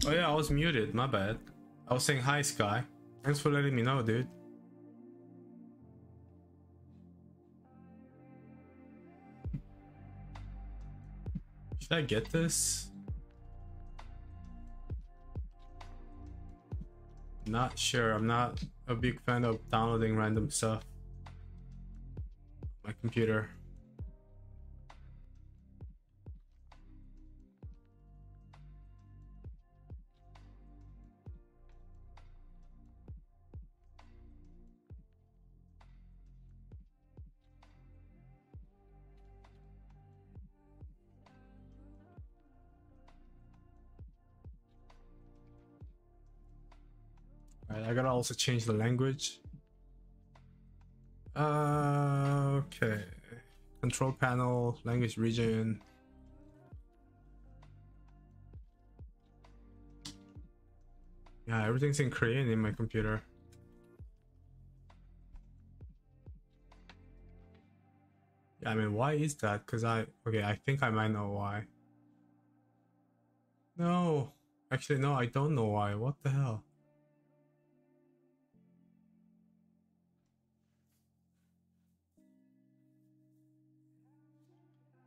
Oh yeah, I was muted, my bad. I was saying hi, Sky. Thanks for letting me know, dude. Should I get this? Not sure. I'm not a big fan of downloading random stuff on my computer. Alright, I gotta also change the language. Okay. Control panel, language region. Yeah, everything's in Korean in my computer. Yeah, I mean, why is that? Because I think I might know why. No, actually, no, I don't know why. What the hell?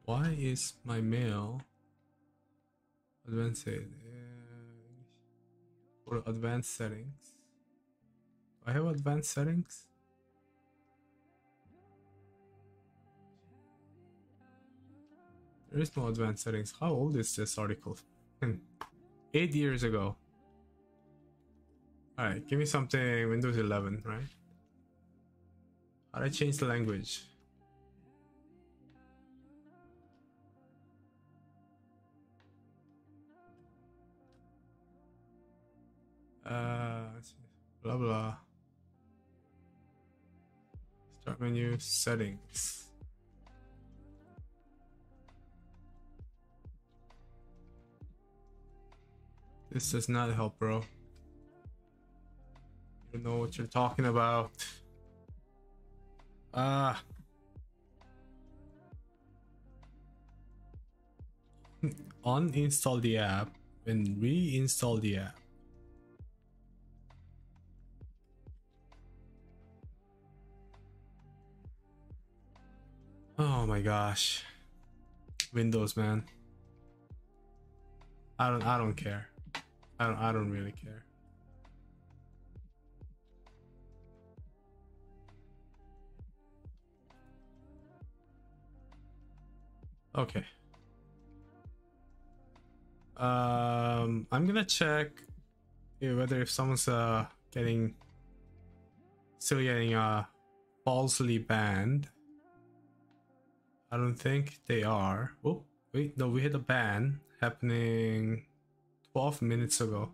Why is my mail advanced? Or advanced settings? Do I have advanced settings? There is no advanced settings. How old is this article? 8 years ago. Alright, give me something Windows 11, right? How'd I change the language? Blah blah. Start menu, settings. This does not help, bro. You don't know what you're talking about. Uninstall the app and reinstall the app. Oh my gosh. Windows, man. I don't care. I don't really care. Okay. I'm gonna check whether if someone's still getting falsely banned. I don't think they are. Oh wait, no, we had a ban happening 12 minutes ago.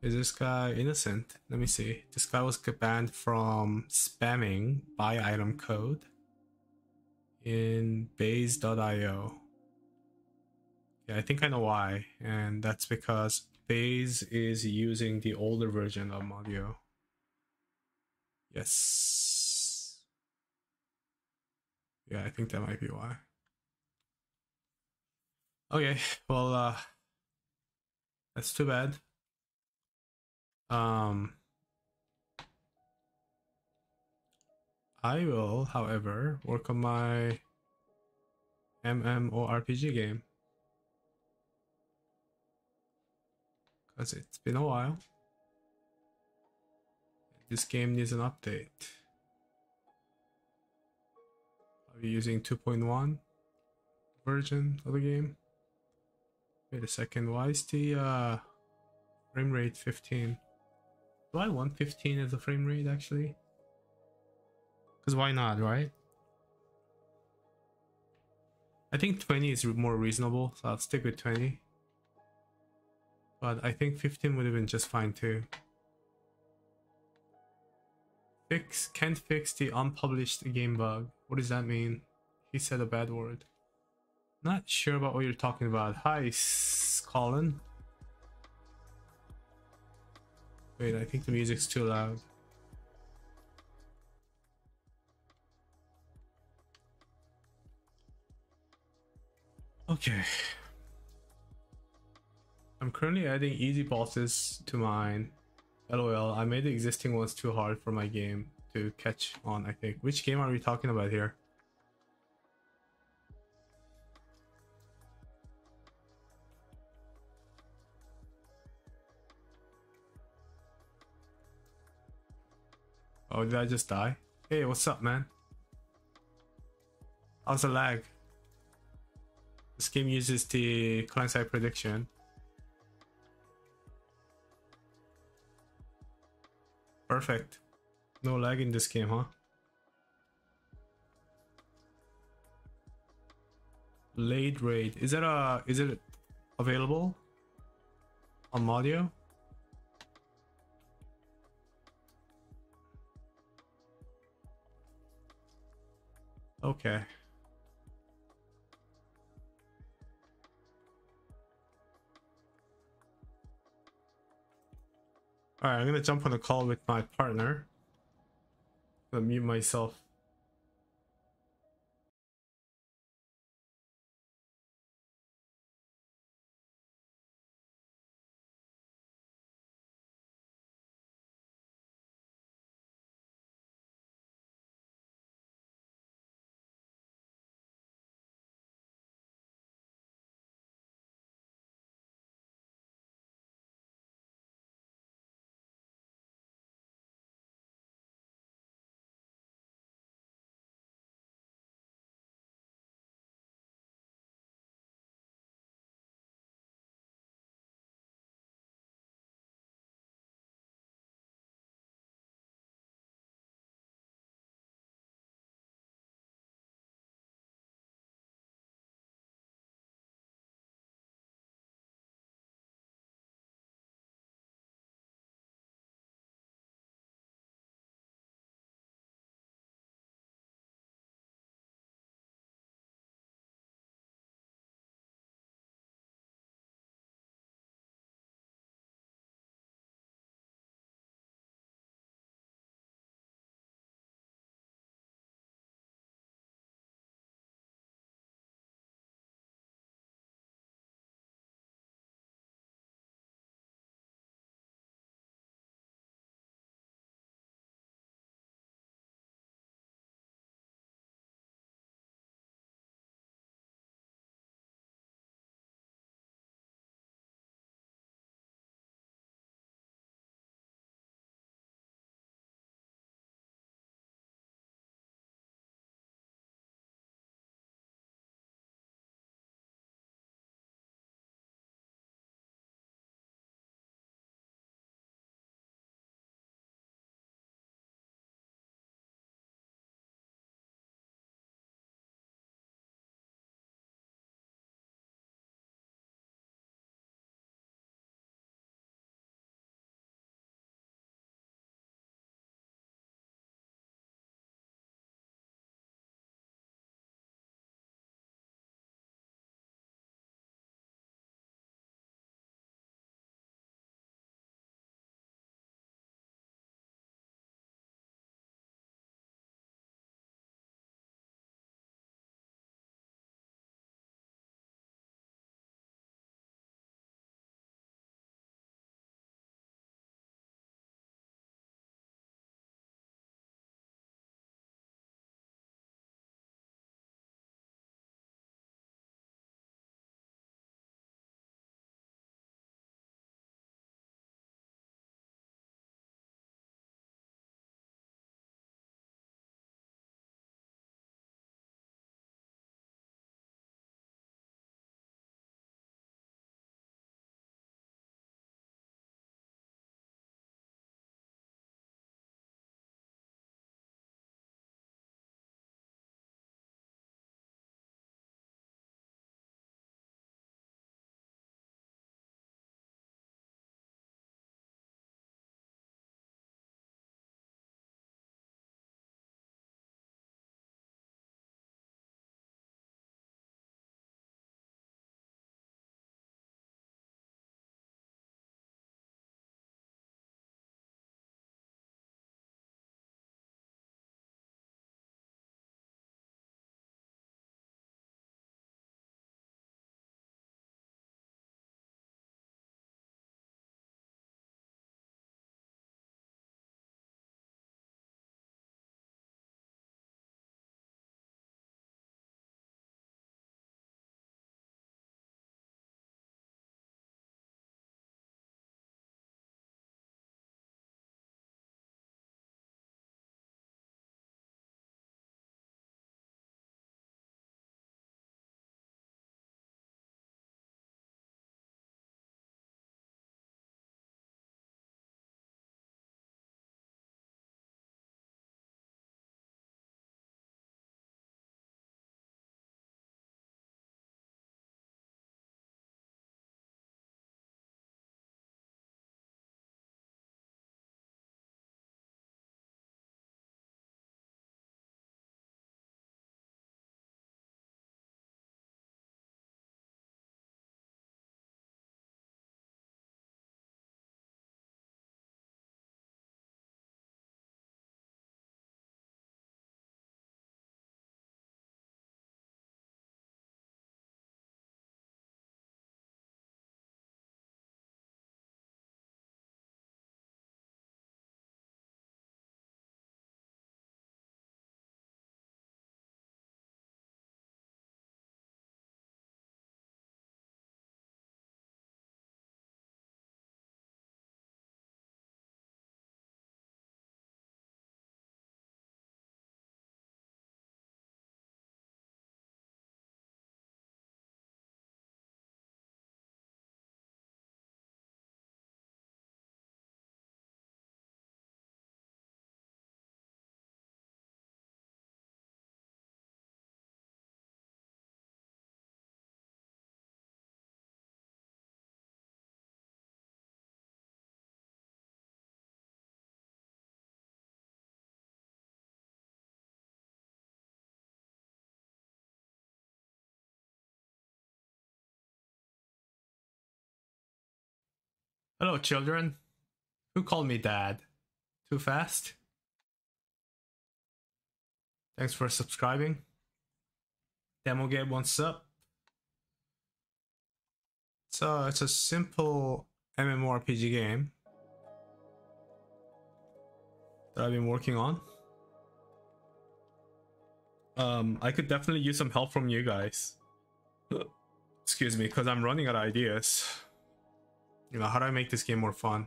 Is this guy innocent? Let me see. This guy was banned from spamming buy item code in base.io. Yeah, I think I know why, and that's because Base is using the older version of Modio. Yes. Yeah, I think that might be why. Okay, well, that's too bad. I will, however, work on my MMORPG game. Because it's been a while. This game needs an update. Are you using 2.1 version of the game? Wait a second, why is the frame rate 15? Do I want 15 as a frame rate actually? Because why not, right? I think 20 is more reasonable, so I'll stick with 20. But I think 15 would have been just fine too. Can't fix the unpublished game bug. What does that mean? He said a bad word. Not sure about what you're talking about. Hi, Colin. Wait, I think the music's too loud. Okay. I'm currently adding easy bosses to mine. LOL, I made the existing ones too hard for my game to catch on, I think. Which game are we talking about here? Oh, did I just die? Hey, what's up, man? How's the lag? This game uses the client-side prediction. Perfect. No lag in this game, huh? Late raid. Is it available on Modio? Okay. Alright, I'm gonna jump on a call with my partner. I'm gonna mute myself. Hello, children. Who called me dad? Too fast? Thanks for subscribing. Demo game, what's up? So it's a simple MMORPG game that I've been working on. I could definitely use some help from you guys. Excuse me, because I'm running out of ideas. You know, how do I make this game more fun?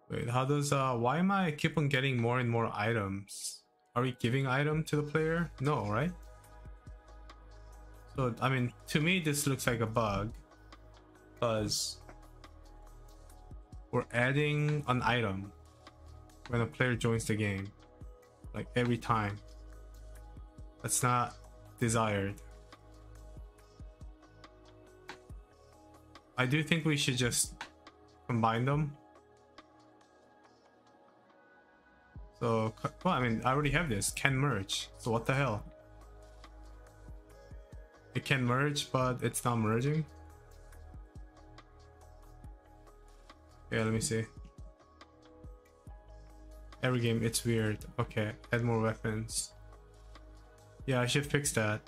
Wait, how does why am I keep on getting more and more items? Are we giving item to the player? No, right? So I mean, to me this looks like a bug because we're adding an item when a player joins the game, like every time. That's not desired. I do think we should just combine them. So, well, I mean, I already have this, can merge. So what the hell? It can merge, but it's not merging. Yeah, let me see. Every game, it's weird. Okay, add more weapons. Yeah, I should fix that.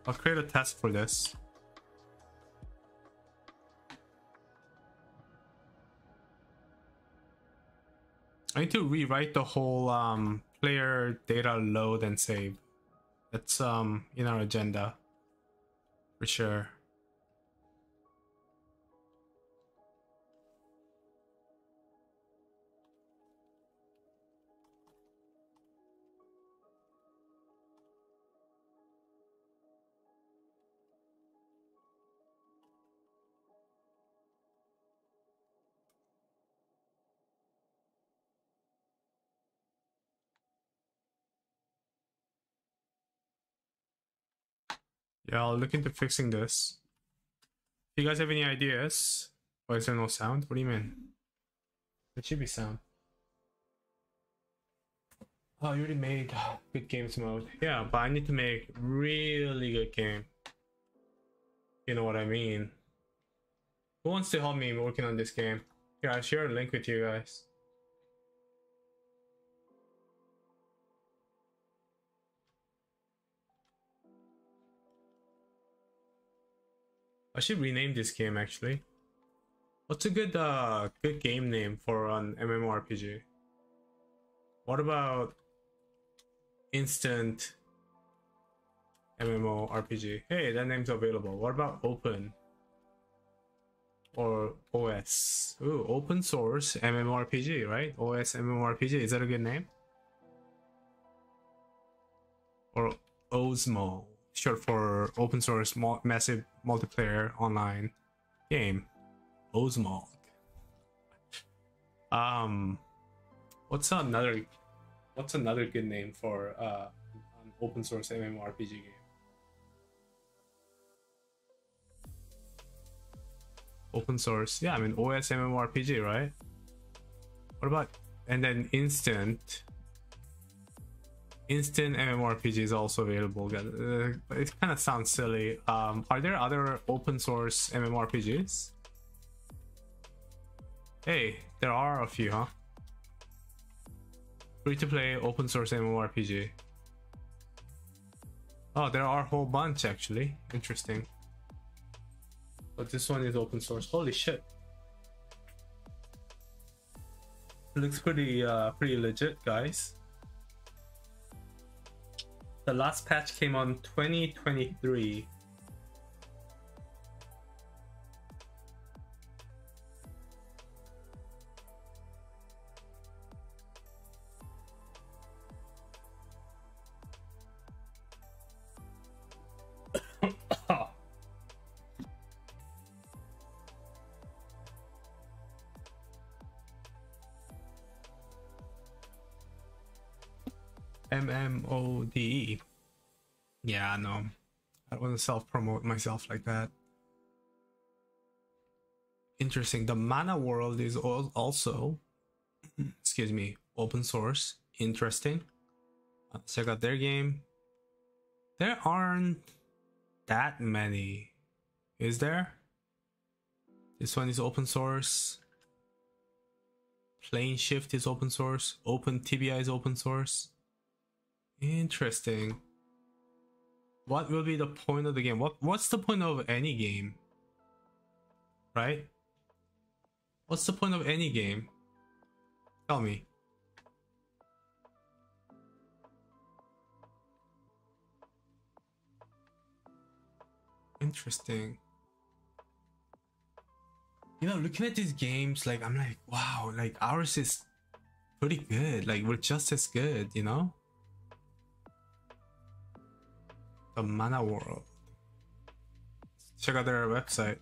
I'll create a task for this. I need to rewrite the whole player data load and save. That's in our agenda for sure. Yeah, I'll look into fixing this. If you guys have any ideas? Why is there no sound? What do you mean? There should be sound. Oh, you already made good games mode. Yeah, but I need to make really good game. You know what I mean? Who wants to help me working on this game? Here, I'll share a link with you guys. I should rename this game actually. What's a good game name for an MMORPG? What about Instant MMORPG? Hey, that name's available. What about Open? Or OS? Ooh, Open Source MMORPG, right? OS MMORPG, is that a good name? Or Osmo, short for Open Source Massive Multiplayer Online Game. Osmog. What's another good name for an open source MMORPG game? Open source, yeah, I mean OS MMORPG, right? What about, and then instant MMORPG is also available. It kind of sounds silly. Are there other open source MMORPGs? Hey, there are a few, huh? Free to play open source MMORPG. Oh, there are a whole bunch actually. Interesting. But this one is open source. Holy shit. It looks pretty legit, guys. The last patch came on 2023. MMODE. Yeah, no. I don't want to self-promote myself like that. Interesting. The Mana World is also, excuse me, open source. Interesting. Check out their game. There aren't that many. Is there? This one is open source. PlaneShift is open source. OpenTBI is open source. Interesting. What will be the point of the game? What's the point of any game? Right? What's the point of any game? Tell me. Interesting. You know, looking at these games, like, I'm like, wow, like, ours is pretty good. Like, we're just as good, you know? The Mana World. Check out their website.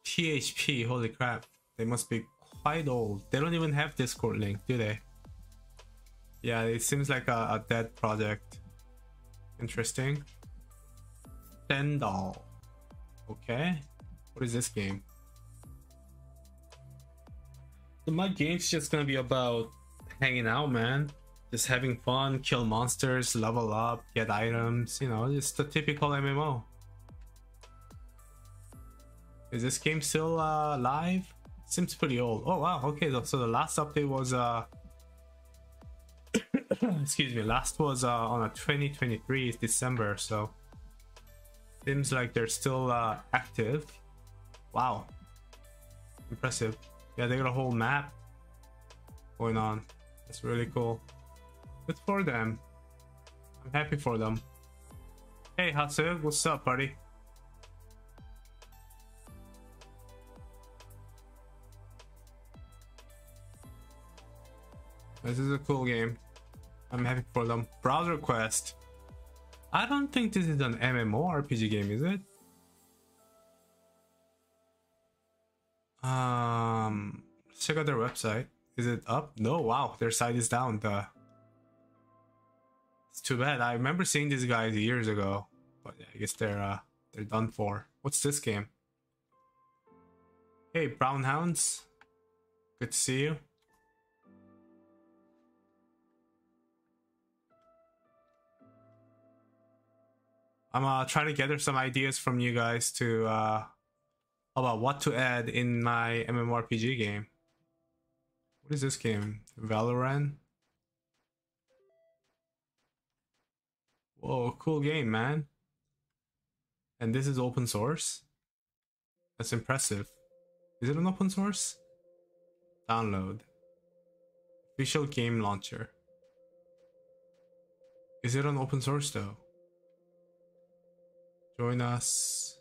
PHP, holy crap. They must be quite old. They don't even have Discord link, do they? Yeah, it seems like a dead project. Interesting. Stendhal. Okay. What is this game? So my game's just gonna be about hanging out, man. Just having fun, kill monsters, level up, get items, you know, just the typical MMO. Is this game still live? Seems pretty old. Oh wow, okay, so the last update was excuse me, last was on a 2023 December, so seems like they're still active. Wow, impressive. Yeah, they got a whole map going on. That's really cool. Good for them. I'm happy for them. Hey Hatsu, what's up, buddy? This is a cool game. I'm happy for them. Browser Quest. I don't think this is an MMORPG game, is it? Check out their website. Is it up? No, wow, their site is down. It's too bad. I remember seeing these guys years ago, but yeah, I guess they're done for. What's this game? Hey, Brown Hounds. Good to see you. I'm trying to gather some ideas from you guys to about what to add in my MMORPG game. What is this game? Valorant? Whoa, cool game, man. And this is open source? That's impressive. Is it an open source? Download. Official game launcher. Is it an open source though? Join us.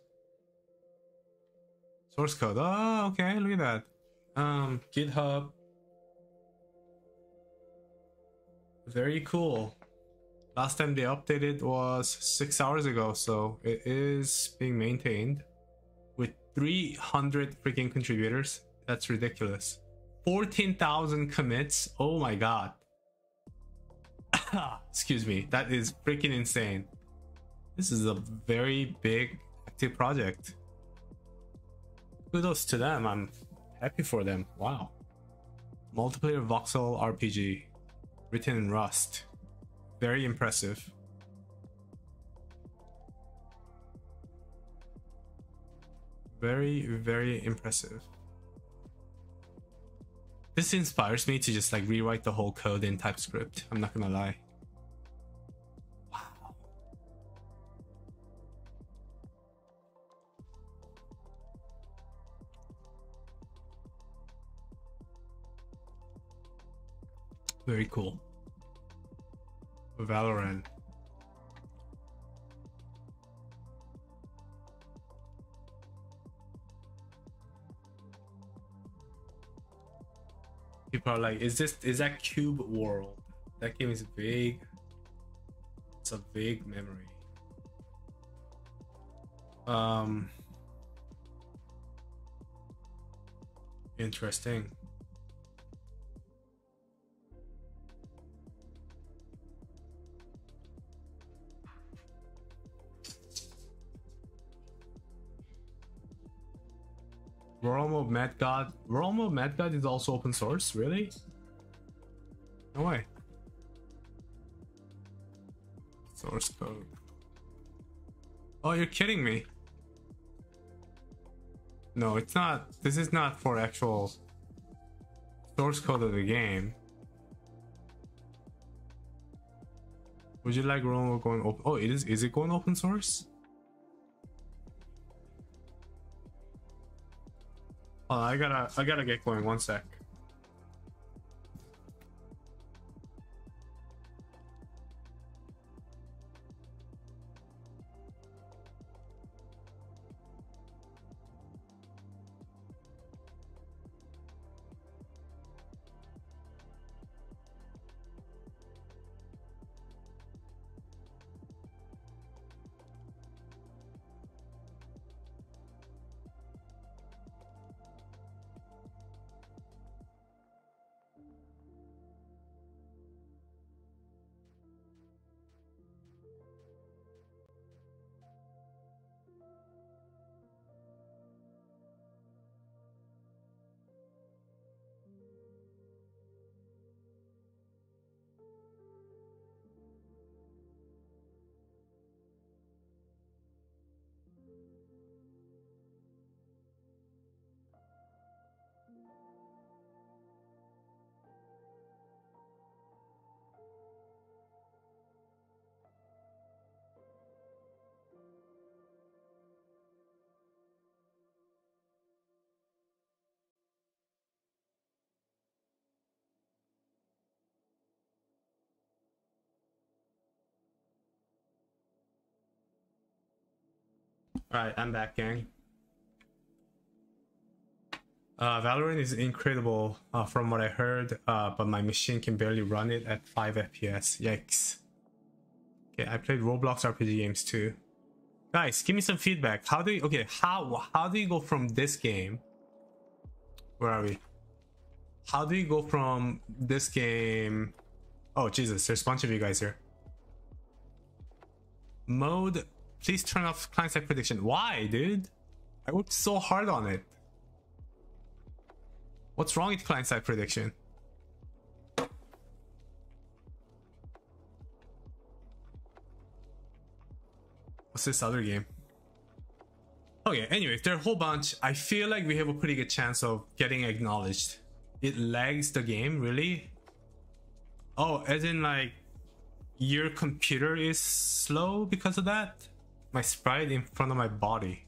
Source code. Oh, okay, look at that. GitHub. Very cool. Last time they updated was 6 hours ago, so it is being maintained with 300 freaking contributors. That's ridiculous. 14,000 commits. Oh my god. Excuse me. That is freaking insane. This is a very big active project. Kudos to them. I'm happy for them. Wow. Multiplayer voxel RPG written in Rust. Very impressive. Very, very impressive. This inspires me to just like rewrite the whole code in TypeScript. I'm not gonna lie. Wow. Very cool. Valorant. People are like, is that Cube World? That game is big. It's a big memory. Interesting. Realm of Mad God. Realm of Mad God is also open source, really? No way. Source code. Oh, you're kidding me. No, it's not. This is not for actual source code of the game. Would you like Romo going open? Oh, it is. Is it going open source? Oh, I gotta get going. One sec. Alright, I'm back, gang. Valorant is incredible from what I heard, but my machine can barely run it at 5 FPS. Yikes. Okay, I played Roblox RPG games too. Guys, give me some feedback. How do you, how do you go from this game? Where are we? How do you go from this game? Oh, Jesus, there's a bunch of you guys here. Mode, please turn off client-side prediction. Why, dude? I worked so hard on it. What's wrong with client-side prediction? What's this other game? Okay, anyway, there are a whole bunch. I feel like we have a pretty good chance of getting acknowledged. It lags the game, really? Oh, as in like your computer is slow because of that? My sprite in front of my body.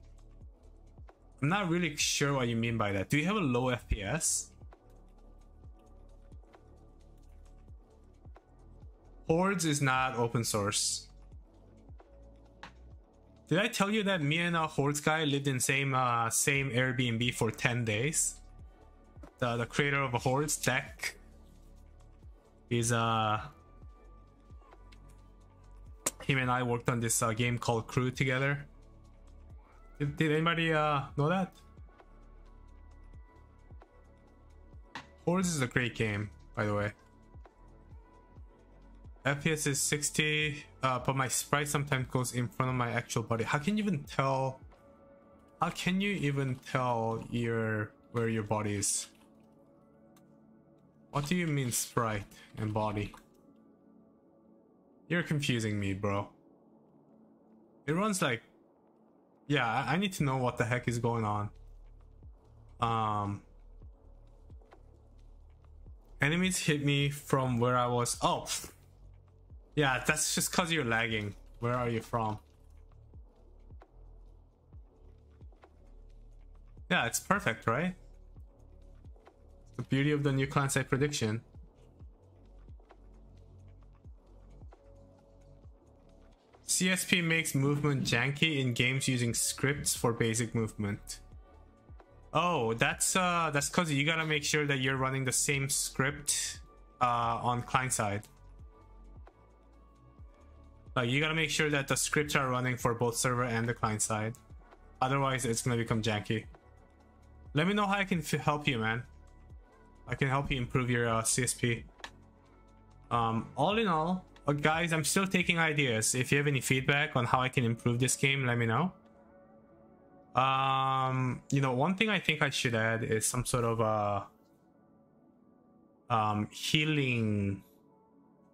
I'm not really sure what you mean by that. Do you have a low FPS? Hordes is not open source. Did I tell you that me and a Hordes guy lived in same Airbnb for 10 days? The creator of a Hordes tech is him and I worked on this game called Crew together. Did anybody know that? Hordes is a great game, by the way. FPS is 60, but my sprite sometimes goes in front of my actual body. How can you even tell? How can you even tell where your body is? What do you mean sprite and body? You're confusing me, bro. It runs like... Yeah, I need to know what the heck is going on. Enemies hit me from where I was... Oh! Yeah, that's just because you're lagging. Where are you from? Yeah, it's perfect, right? It's the beauty of the new client-side prediction. CSP makes movement janky in games using scripts for basic movement. Oh, that's because you gotta make sure that you're running the same script on client side. You gotta make sure that the scripts are running for both server and the client side. Otherwise, it's gonna become janky. Let me know how I can help you, man. I can help you improve your CSP. All in all, guys, I'm still taking ideas. If you have any feedback on how I can improve this game, let me know. You know, one thing I think I should add is some sort of a healing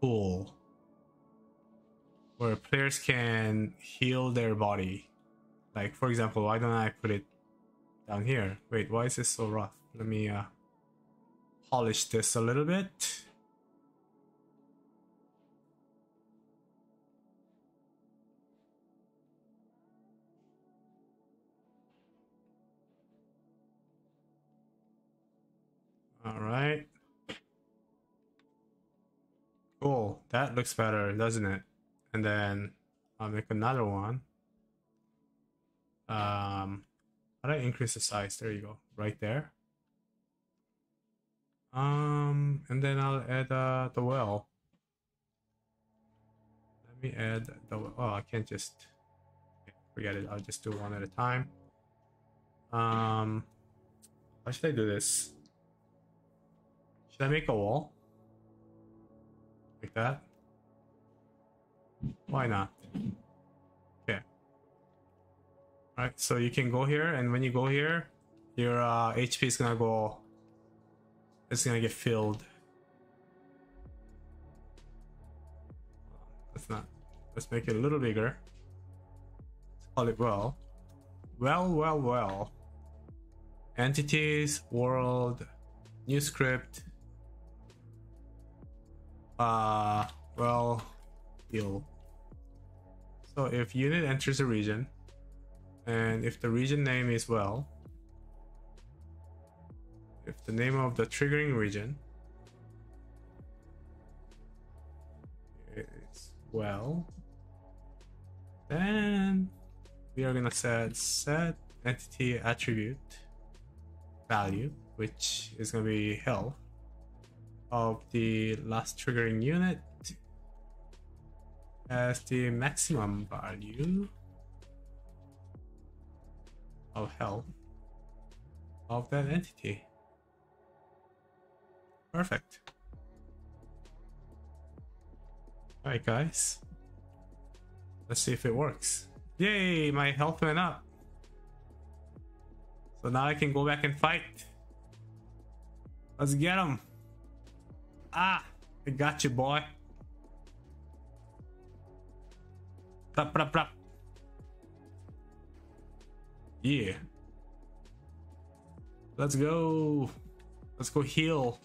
pool where players can heal their body Like, for example, why don't I put it down here? Wait, why is this so rough? Let me polish this a little bit. All right. Cool. That looks better, doesn't it? And then I'll make another one. How do I increase the size? There you go. Right there. And then I'll add the well. Let me add the well. Oh, I can't just forget it. I'll just do one at a time. How should I do this? Should I make a wall? Like that? Why not? Okay. Alright, so you can go here, and when you go here, your HP is gonna go. It's gonna get filled. Let's not. Let's make it a little bigger. Let's call it well. Well. Entities, world, new script. Well, heal. So if unit enters a region, and if the region name is well, if the name of the triggering region is well, then we are gonna set entity attribute value, which is gonna be health of the last triggering unit as the maximum value of health of that entity. Perfect. Alright guys, let's see if it works. Yay, my health went up. So now I can go back and fight. Let's get him. Ah, I got you, boy. Prap. Yeah. Let's go. Let's go heal.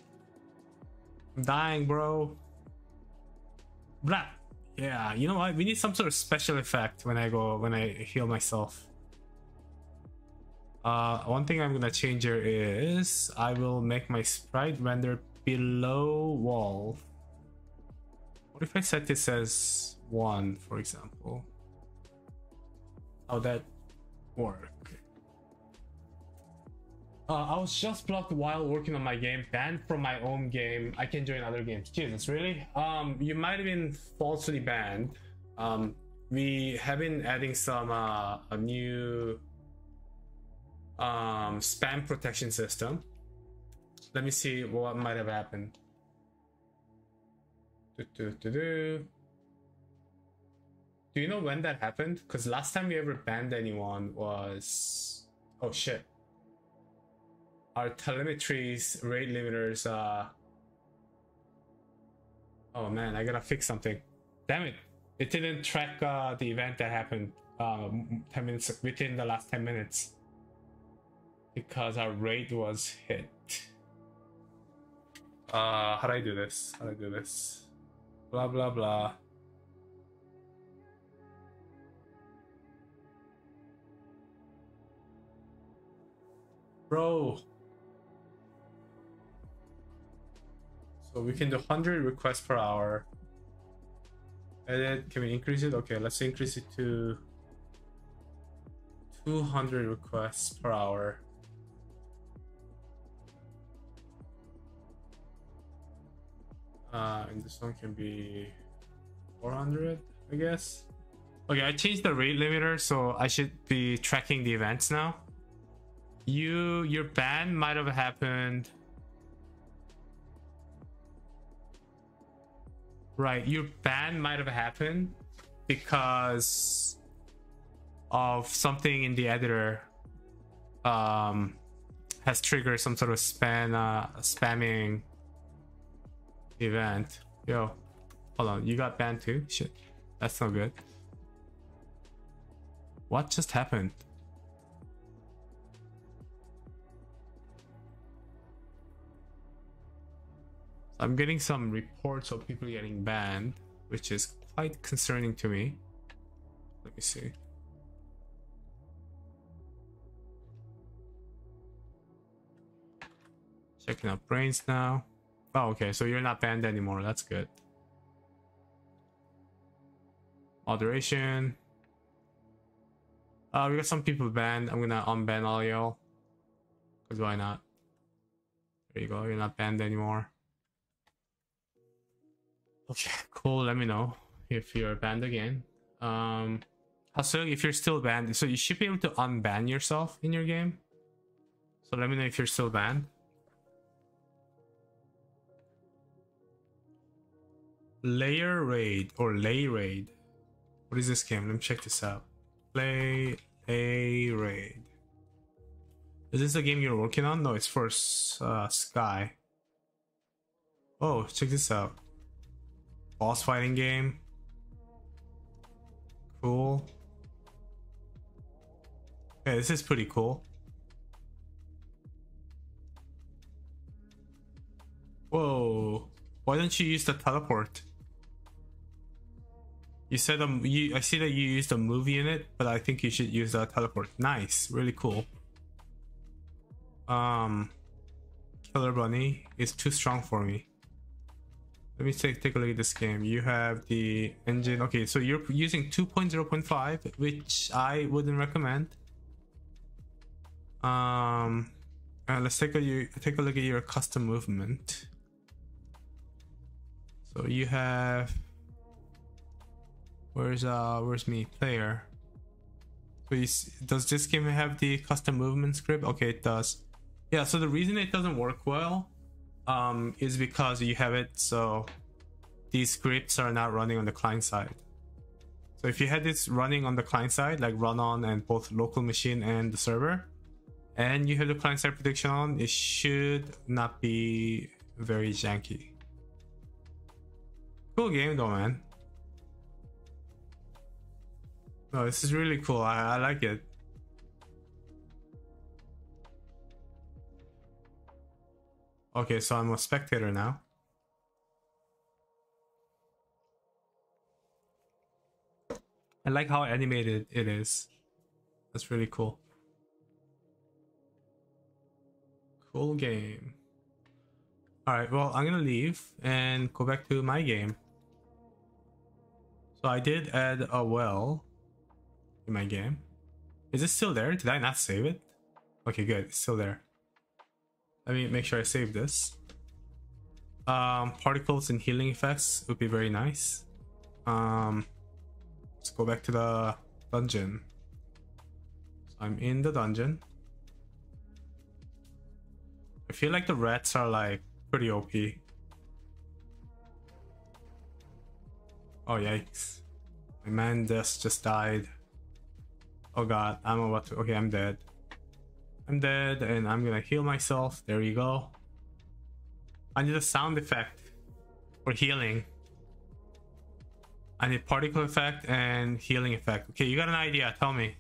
I'm dying, bro. Blah. Yeah, you know what? We need some sort of special effect when I heal myself. One thing I'm gonna change here is I will make my sprite render below wall. What if I set this as 1, for example? How'd that work? I was just blocked while working on my game, banned from my own game. I can join other games. Jesus, really? You might have been falsely banned. We have been adding some a new spam protection system. Let me see what might have happened. Do you know when that happened? Because last time we ever banned anyone was... Oh shit. Our telemetry's rate limiters oh man, I gotta fix something. Damn it. It didn't track the event that happened 10 minutes within the last 10 minutes. Because our rate was hit. How do I do this? Blah blah blah. Bro. So we can do 100 requests per hour. Edit, can we increase it? Okay, let's increase it to 200 requests per hour. And this one can be 400, I guess. Okay, I changed the rate limiter, so I should be tracking the events now. Your ban might have happened. Right, your ban might have happened because of something in the editor has triggered some sort of spamming event. Yo, hold on, you got banned too? Shit, that's not good. What just happened? I'm getting some reports of people getting banned, which is quite concerning to me. Let me see. Checking out brains now. Oh, okay, so you're not banned anymore. That's good. Moderation. We got some people banned. I'm gonna unban all y'all. Because why not? There you go. You're not banned anymore. Okay, cool. Let me know if you're banned again. So if you're still banned, so you should be able to unban yourself in your game. So let me know if you're still banned. Layer raid or lay raid. What is this game? Let me check this out. Lay raid. Is this the game you're working on? No, it's for Sky. Oh, check this out. Boss fighting game. Cool. Yeah, this is pretty cool. Whoa. Why don't you use the teleport? You said I see that you used a movie in it, but I think you should use the teleport. Nice, really cool. Killer Bunny is too strong for me. Let me take a look at this game. You have the engine. Okay, so you're using 2.0.5, which I wouldn't recommend. Let's take a look at your custom movement. So you have, where's me player? So does this game have the custom movement script? Okay, it does. Yeah, so the reason it doesn't work well is because you have it so these scripts are not running on the client side. So if you had this running on the client side, like run on and both local machine and the server, and you have the client side prediction on, it should not be very janky. Cool game though, man. No, this is really cool. I like it. Okay, so I'm a spectator now. I like how animated it is. That's really cool. Cool game. Alright, well, I'm gonna leave and go back to my game. So I did add a well in my game. Is it still there? Did I not save it? Okay, good. It's still there. Let me make sure I save this. Particles and healing effects would be very nice. Let's go back to the dungeon. So I'm in the dungeon. I feel like the rats are like pretty OP. Oh yikes. My man just died. Oh god, I'm about to, okay, I'm dead. I'm dead and I'm gonna heal myself. There you go. I need a sound effect for healing. I need particle effect and healing effect. Okay, you got an idea, tell me.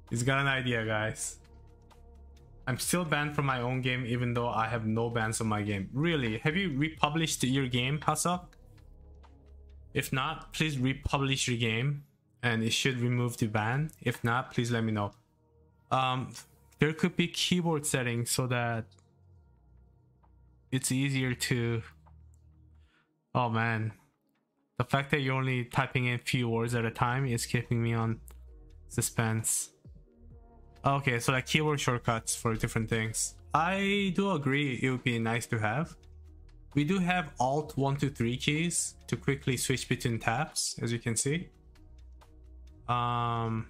He's got an idea, guys. I'm still banned from my own game even though I have no bans on my game. Really? Have you republished your game, Hasok? If not, please republish your game and it should remove the ban. If not, please let me know. There could be keyboard settings so that it's easier to... Oh man. The fact that you're only typing in few words at a time is keeping me on suspense. Okay, so like keyword shortcuts for different things. I do agree it would be nice to have. We do have Alt 1, 2, 3 keys to quickly switch between tabs, as you can see. Oh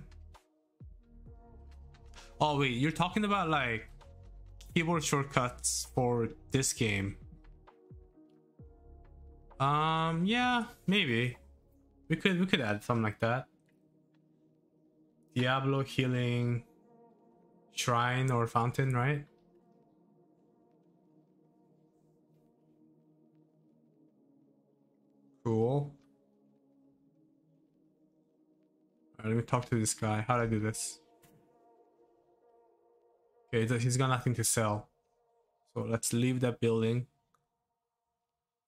wait, you're talking about like keyboard shortcuts for this game? Yeah, maybe we could add something like that. Diablo healing shrine or fountain, right? Cool. Alright, let me talk to this guy. How do I do this? Okay, he's got nothing to sell. So let's leave that building.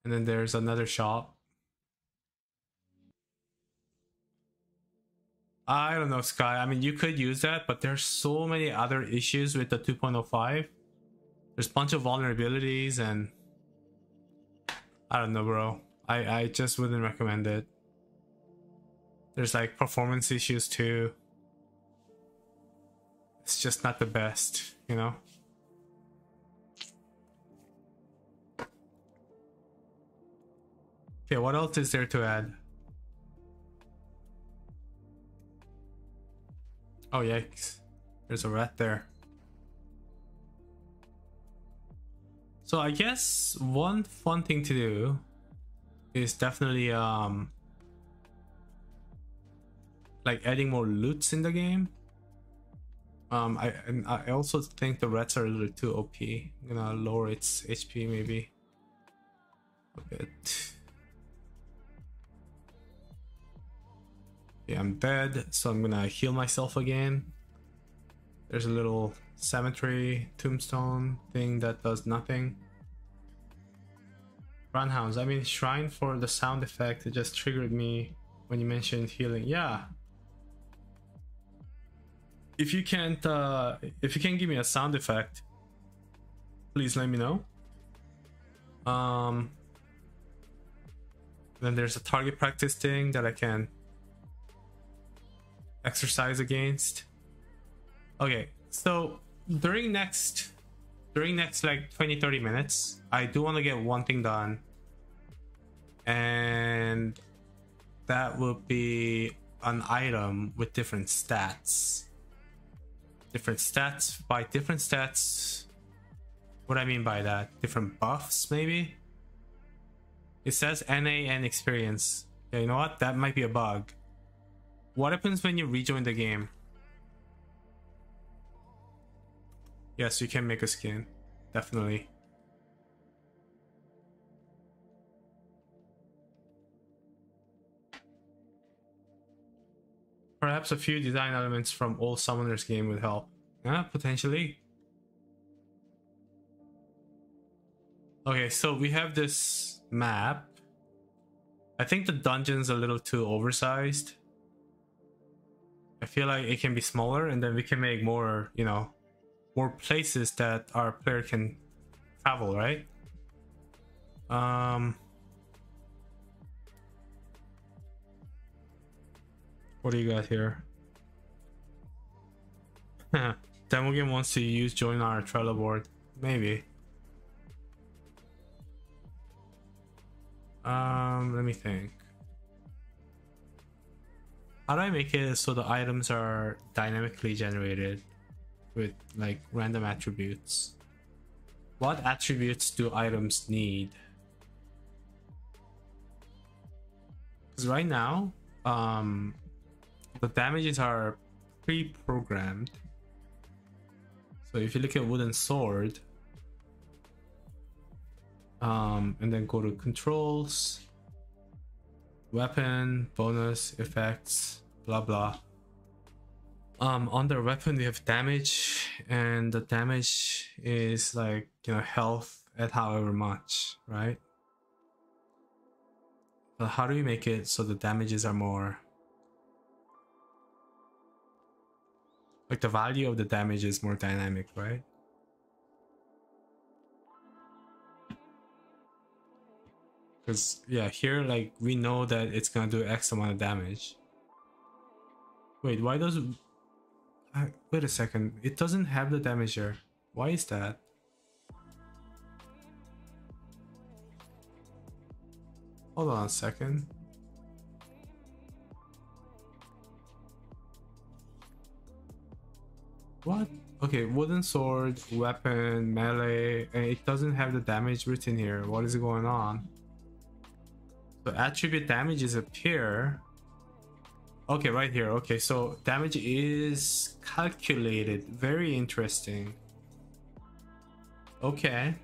And then there's another shop. I don't know, Sky. I mean, you could use that, but there's so many other issues with the 2.05. There's a bunch of vulnerabilities and I don't know, bro. I just wouldn't recommend it. There's like performance issues too. It's just not the best, you know? Okay, what else is there to add? Oh, yikes. There's a rat there. So I guess one fun thing to do is definitely like adding more loots in the game. I also think the rats are a little too OP. I'm gonna lower its HP maybe a bit. Yeah, I'm dead, so I'm gonna heal myself again. There's a little cemetery tombstone thing that does nothing. Runhounds. I mean, shrine for the sound effect. It just triggered me when you mentioned healing. Yeah. If you can give me a sound effect, please let me know. Then there's a target practice thing that I can exercise against. Okay, so during next like 20-30 minutes, I do want to get one thing done, and that will be an item with different stats. Different stats. By different stats, what do I mean by that? Different buffs, maybe? It says NA and experience. Yeah, you know what? That might be a bug. What happens when you rejoin the game? Yes, you can make a skin. Definitely. Perhaps a few design elements from old Summoners game would help. Yeah, potentially. Okay, so we have this map. I think the dungeon's a little too oversized. I feel like it can be smaller, and then we can make more, you know, more places that our player can travel, right? What do you got here? Demo game wants to join our Trello board. Maybe. Let me think. How do I make it so the items are dynamically generated with like random attributes? What attributes do items need? Because right now, the damages are pre-programmed. So if you look at wooden sword, and then go to controls, weapon, bonus, effects, blah blah. Under weapon we have damage, and the damage is like, you know, health at however much, right? But how do we make it so the damages are more like the value of the damage is more dynamic, right? Because yeah, here like we know that it's gonna do X amount of damage. Wait, why does wait a second, it doesn't have the damage here. Why is that? Hold on a second. What? Okay, wooden sword, weapon, melee, and it doesn't have the damage written here. What is going on? So attribute damages appear. Okay, right here. Okay, so damage is calculated. Very interesting. Okay.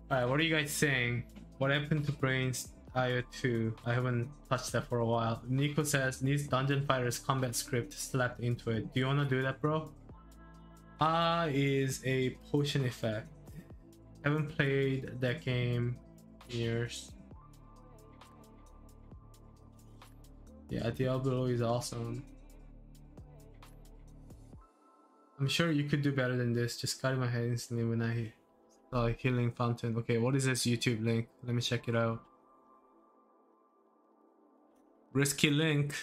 Alright, what are you guys saying? What happened to Brains IO 2? I haven't touched that for a while. Nico says needs Dungeon Fighter's combat script slapped into it. Do you wanna do that, bro? Is a potion effect. Haven't played that game in years. Yeah, Diablo is awesome. I'm sure you could do better than this. Just got in my head instantly when I saw a healing fountain. Okay, what is this YouTube link? Let me check it out. Risky link.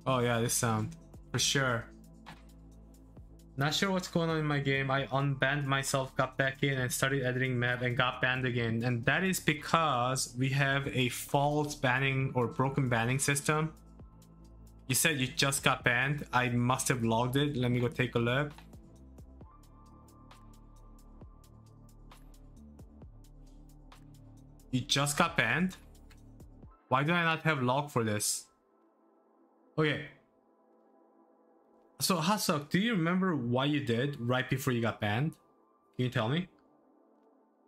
Oh yeah, this sound. For sure. Not sure what's going on in my game. I unbanned myself, got back in and started editing map and got banned again. And that is because we have a false banning or broken banning system. You said you just got banned. I must have logged it. Let me go take a look. You just got banned? Why do I not have log for this? Okay. So Hasuk, do you remember what you did right before you got banned? Can you tell me?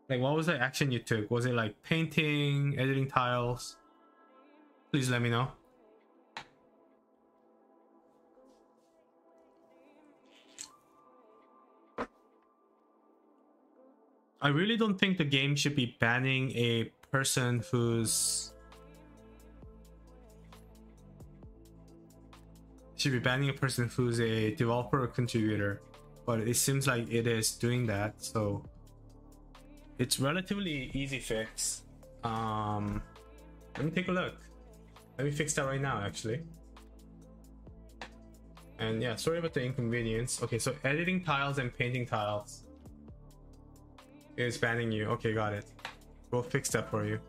Like, what was the action you took? Was it like painting, editing tiles? Please let me know. I really don't think the game should be banning a person who's... should be banning a person who's a developer or contributor, but it seems like it is doing that, so it's relatively easy fix. Let me take a look. Let me fix that right now, actually. And yeah, sorry about the inconvenience. Okay, so editing tiles and painting tiles is banning you. Okay, got it. We'll fix that for you.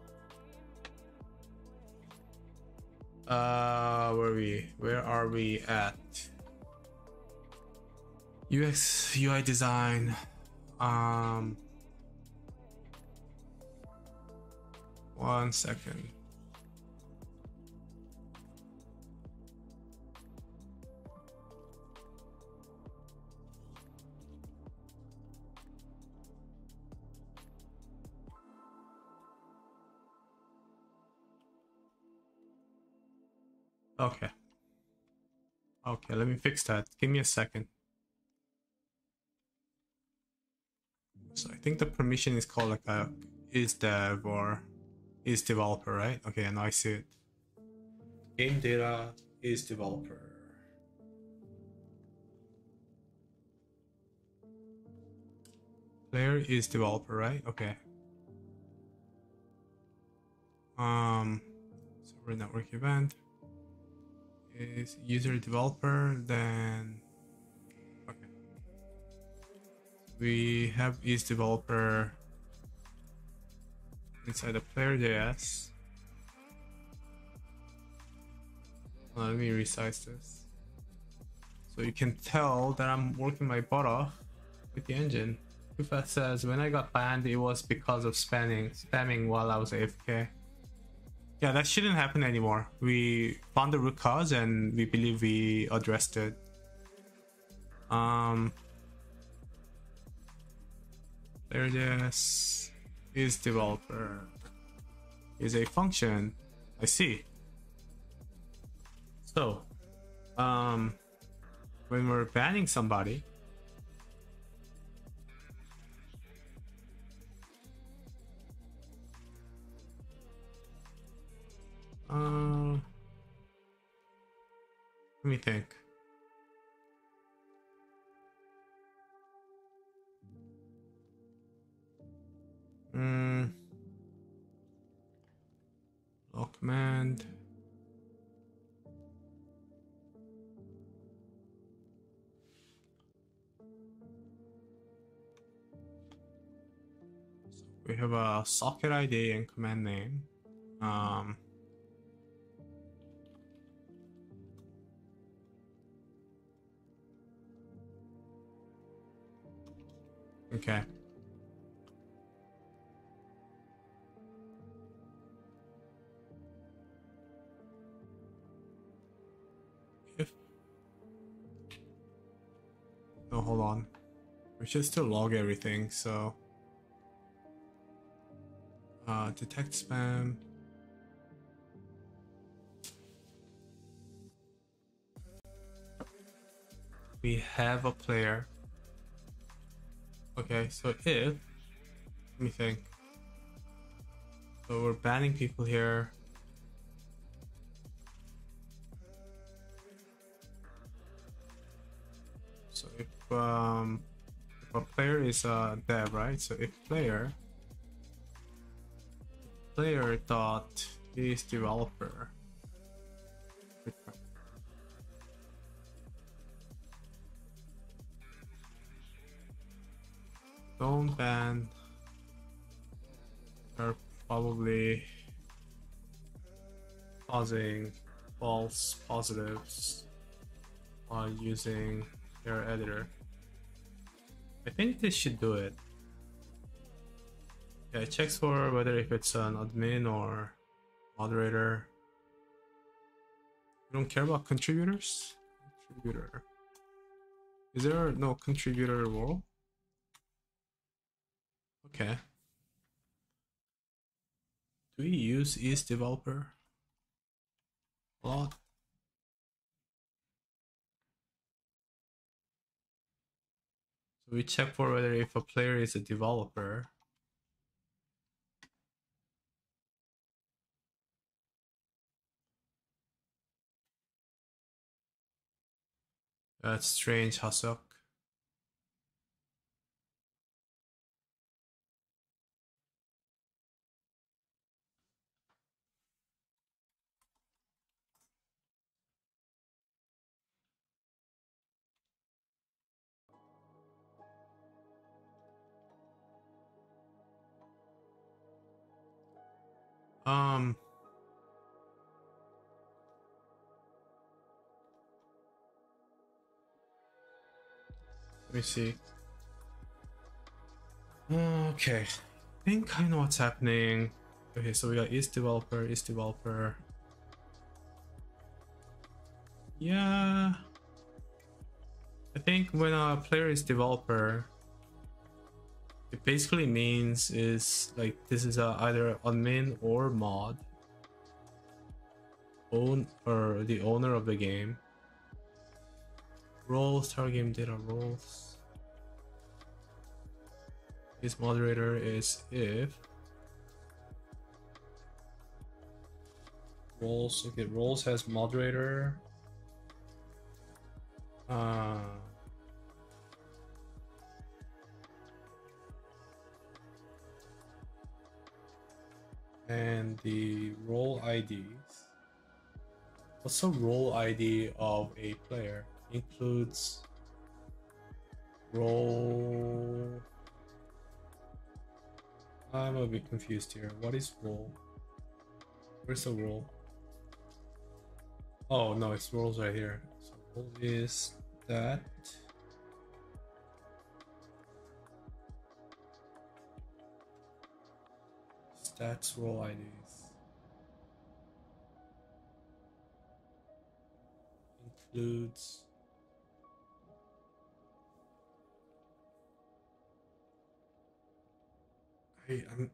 Where are we at? UX UI design. One second. Okay. Okay, let me fix that. Give me a second. So I think the permission is called like a is dev or is developer, right? Okay, and I see it. Game data is developer. Player is developer, right? Okay. Server network event is user developer, then okay. We have is developer inside the player.js. Let me resize this so you can tell that I'm working my butt off with the engine. Kufa says when I got banned it was because of spamming while I was AFK. Yeah, that shouldn't happen anymore. We found the root cause and we believe we addressed it. Player.js is developer is a function. I see. So when we're banning somebody, let me think. Log command. So we have a socket ID and command name. Okay. No, hold on. We should still log everything, so detect spam. We have a player. Okay, so if, let me think. So we're banning people here. So if a player is a dev, right? So if player dot is developer. Don't ban. Are probably causing false positives while using their editor. I think this should do it. Yeah, it checks for whether if it's an admin or moderator. You don't care about contributors? Contributor. Is there no contributor role? Okay. Do we use isDeveloper a lot? So we check for whether if a player is a developer. That's strange, Hasuk. Let me see. Okay, I think I know what's happening. Okay, so we got isDeveloper. Yeah, I think when a player is developer, it basically means is like this is either admin or mod, or the owner of the game. Roles, target game data roles. His moderator is if roles. Okay, roles has moderator. And the role IDs. What's the role ID of a player? Includes role. I'm a bit confused here. What is role? Where's the role? Oh no, it's roles right here. So role is that. Stats role IDs. Includes.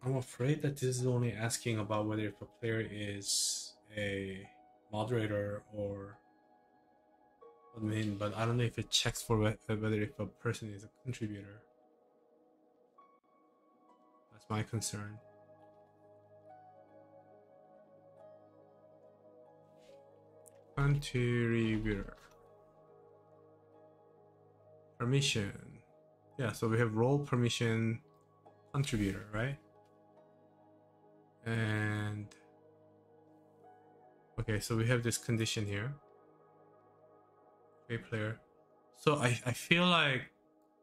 I'm afraid that this is only asking about whether if a player is a moderator or admin, but I don't know if it checks for whether if a person is a contributor. That's my concern. Contributor. Permission. Yeah, so we have role permission contributor, right? And okay, so we have this condition here. Okay, player. So I feel like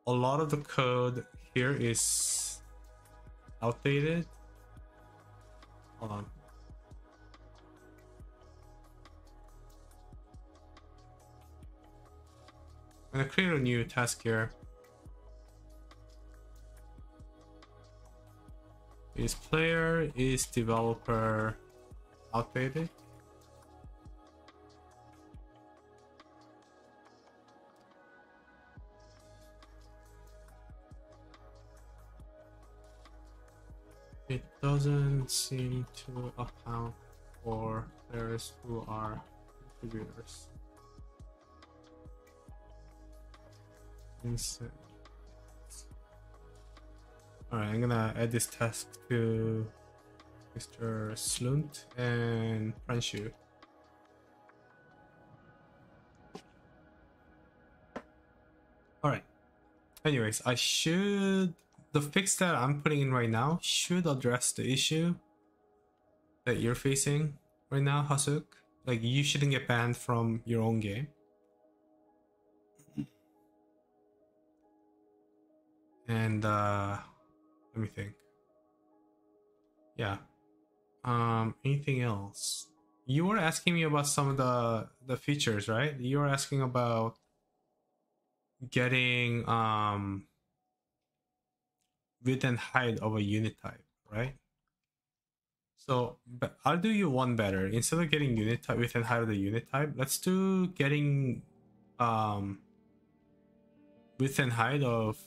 a lot of the code here is outdated. Hold on. I'm gonna create a new task here. Is player, is developer outdated? doesn't seem to account for players who are contributors. Insane. Alright, I'm gonna add this task to Mr. Slunt and Pranshu. Alright. Anyways, the fix that I'm putting in right now should address the issue that you're facing right now, Hasuk. Like, you shouldn't get banned from your own game. And let me think. Yeah. Anything else? You were asking me about some of the features, right? You were asking about getting width and height of a unit type, right? So but I'll do you one better. Instead of getting unit type width and height of the unit type, let's do getting width and height of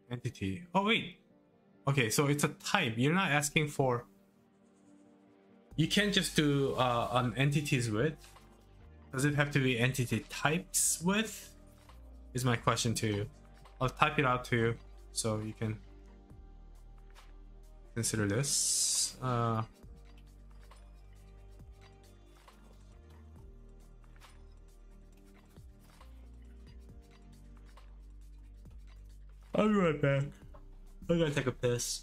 entity. Oh wait. Okay, so it's a type. You're not asking for. You can't just do an entity's width. Does it have to be entity types width? Is my question to you. I'll type it out to you so you can consider this. I'll be right back. I'm gonna take a piss.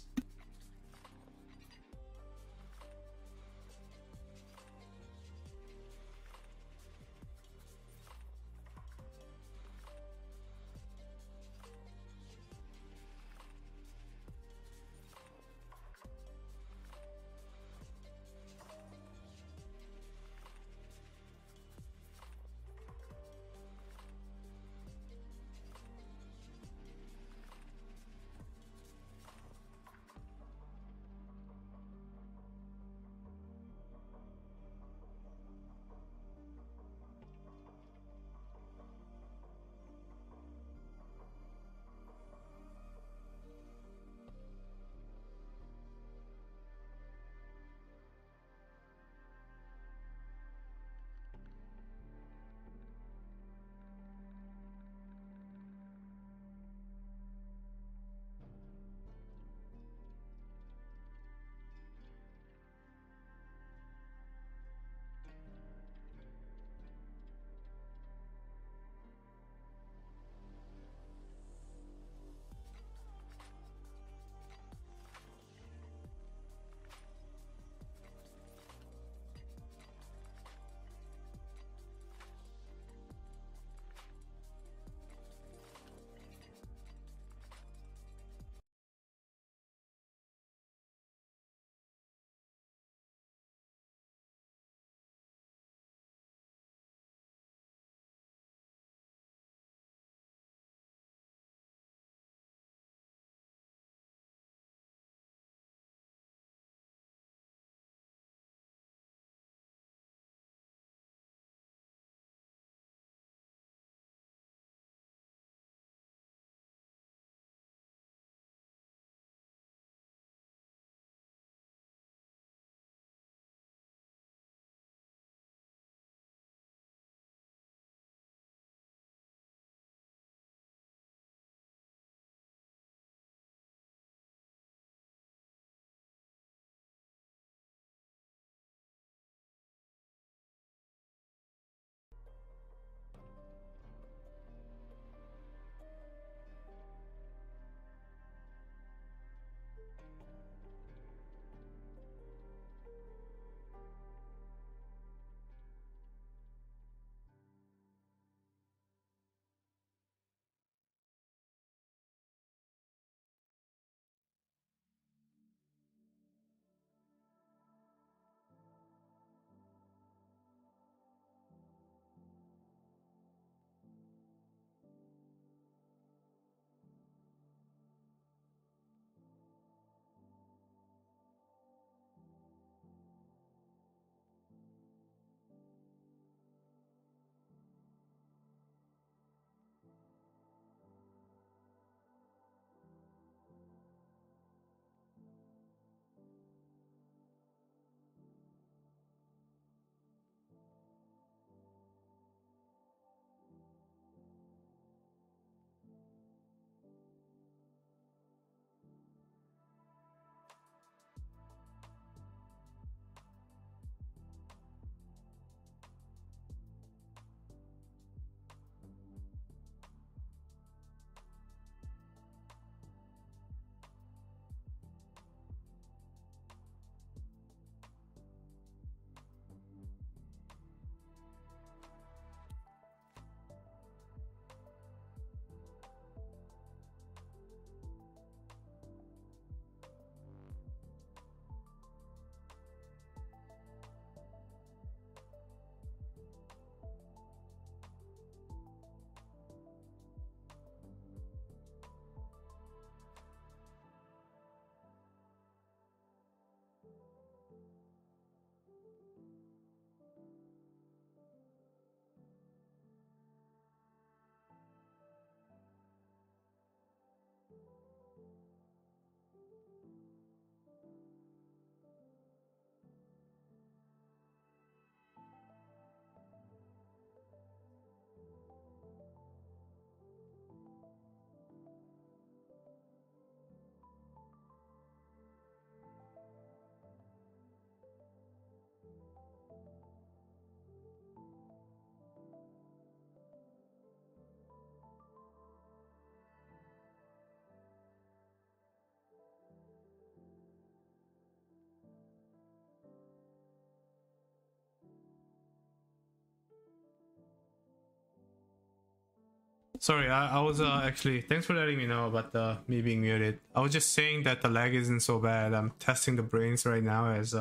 Sorry, I was actually, thanks for letting me know about me being muted. I was just saying that the lag isn't so bad. I'm testing the brains right now, as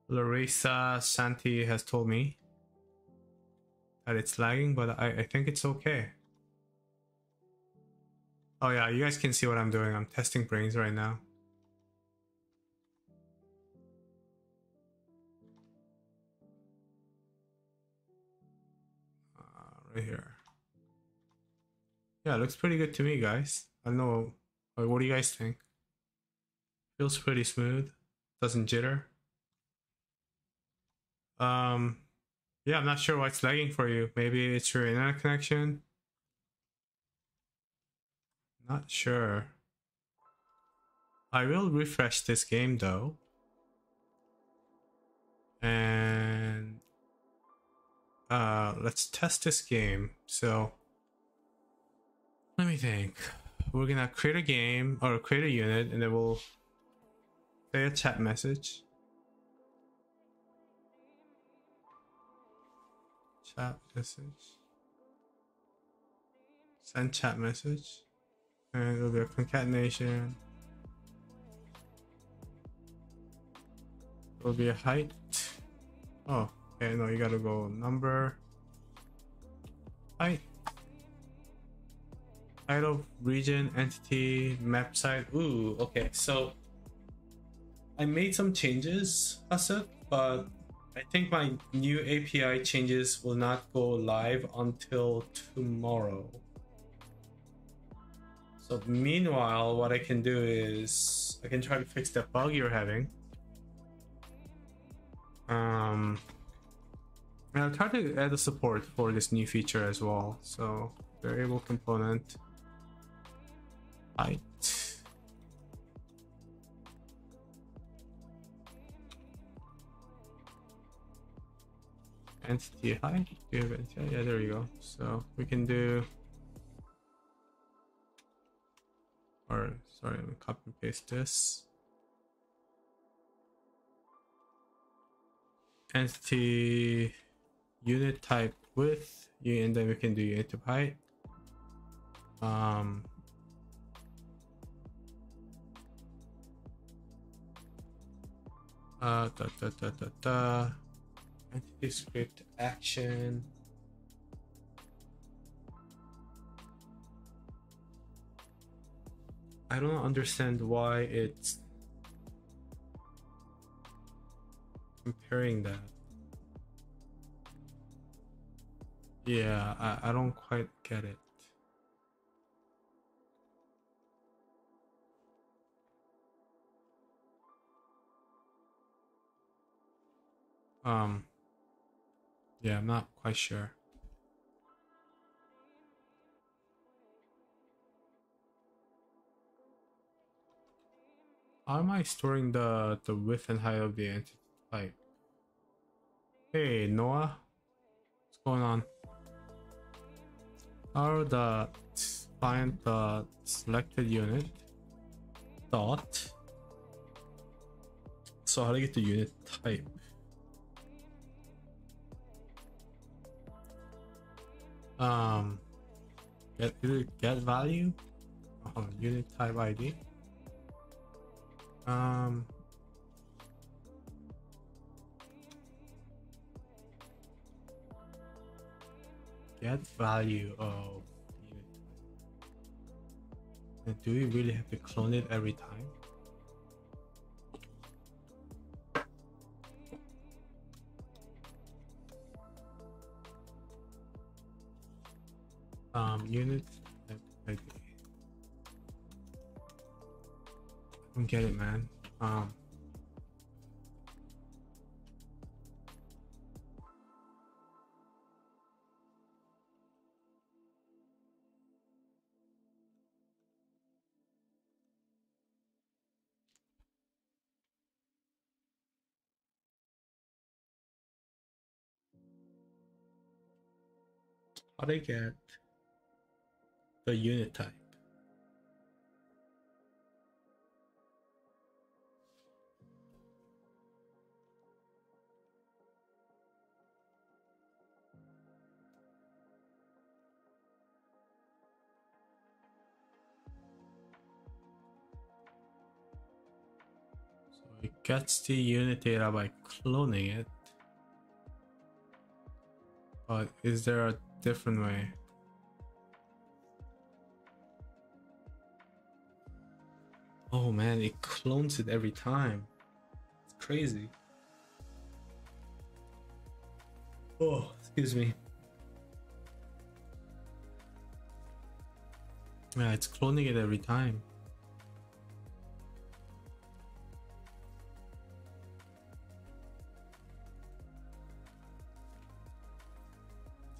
Larissa Santi has told me that it's lagging, but I think it's okay. Oh yeah, you guys can see what I'm doing. I'm testing brains right now. Right here. Yeah, it looks pretty good to me, guys. I don't know. Like, what do you guys think? Feels pretty smooth. Doesn't jitter. Yeah, I'm not sure why it's lagging for you. Maybe it's your internet connection. Not sure. I will refresh this game though. And let's test this game. So let me think. We're gonna create a game or create a unit, and then we'll say a chat message. Chat message. Send chat message. And it'll be a concatenation. It'll be a height. Oh, okay, no, you gotta go number. Height. Title, region, entity, map site. Ooh, okay, so I made some changes, Asad, but I think my new API changes will not go live until tomorrow. So meanwhile, what I can do is I can try to fix that bug you're having. And I'll try to add a support for this new feature as well. So variable component height. Entity height. Do you have entity? Yeah, there you go. So we can do, or sorry, let me copy and paste this. Entity unit type width, and then we can do unit type height. Entity script action. I don't understand why it's comparing that. Yeah, I don't quite get it. Yeah, I'm not quite sure. How am I storing the width and height of the entity type? Hey Noah, what's going on? How dot find the selected unit dot. So how to get the unit type? Get value. Oh, unit type ID. Get value of unit type. And do we really have to clone it every time? Unit type ID. I don't get it, man. How do I get the unit type? gets the unit data by cloning it. But is there a different way? Oh man, it clones it every time. It's crazy. Oh, excuse me. Yeah, it's cloning it every time.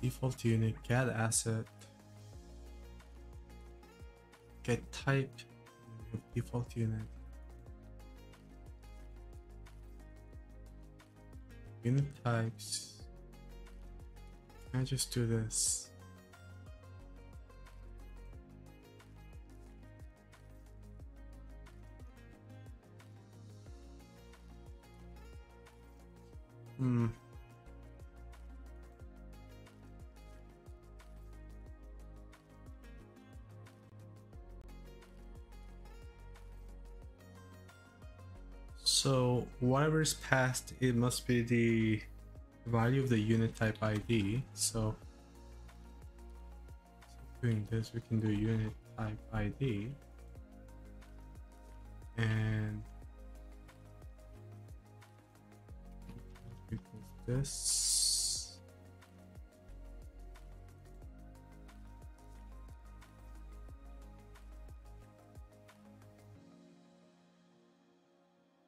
Default unit, get asset, get type, default unit. Unit types. Can I just do this? So whatever is passed, it must be the value of the unit type ID. So doing this, we can do unit type ID and equals this.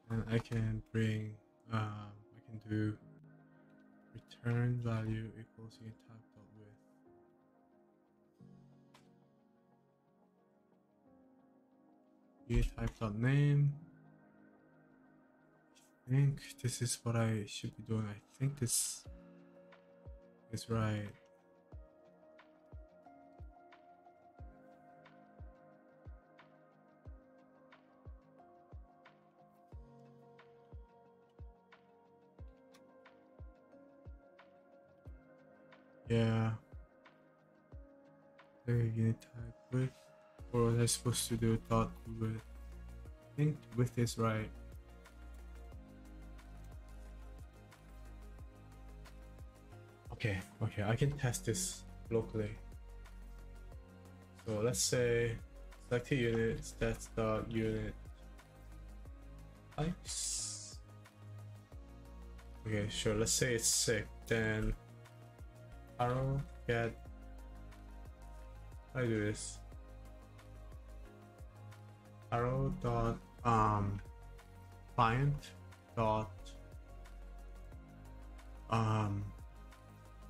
And I can bring, I can do return value equals unit type dot width. Unit type dot name. I think this is what I should be doing. I think this is right. Yeah. The unit type width. Or was I supposed to do dot width? I think width is right. Okay, I can test this locally. So let's say select a unit, stats dot unit types. Okay, sure. Let's say it's sick. Then arrow get. How do I do this? Arrow dot client dot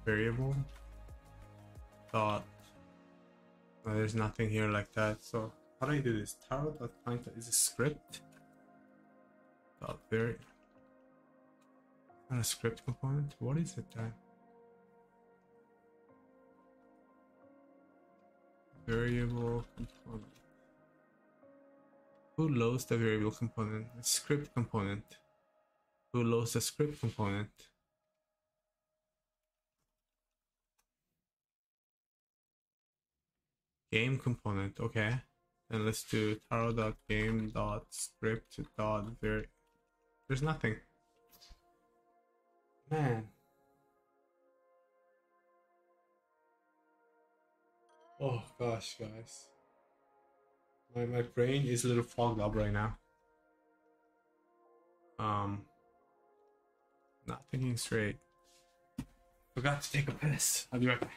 variable dot. No, there's nothing here like that. So how do I do this? Taro dot client is a script dot not a script component. What is it then? Variable component. Who loads the variable component? A script component. Who loads the script component? Game component. Okay. Then let's do taro.game.script.var. There's nothing. Man. Oh gosh, guys. My brain is a little fogged up right now. Not thinking straight. Forgot to take a piss. I'll be right back.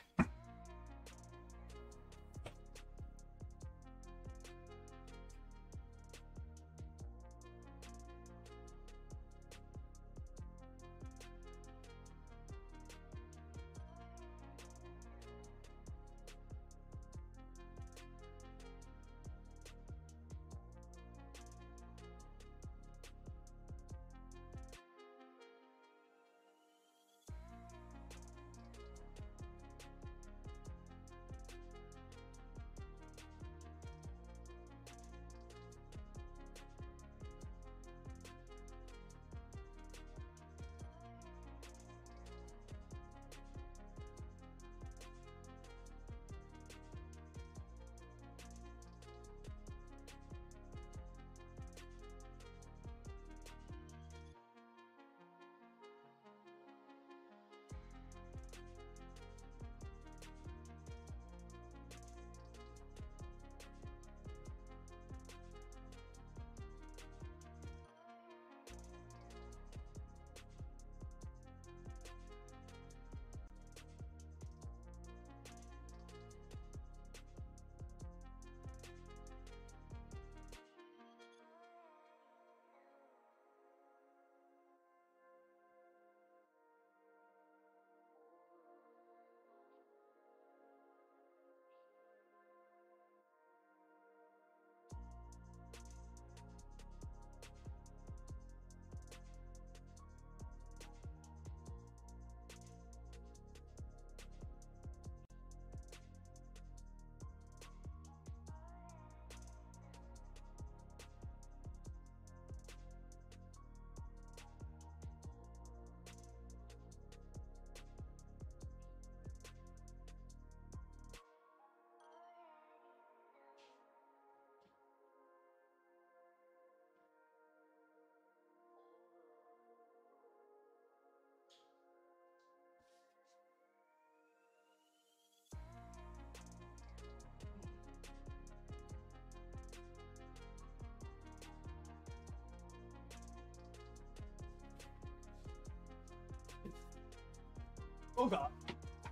Oh god.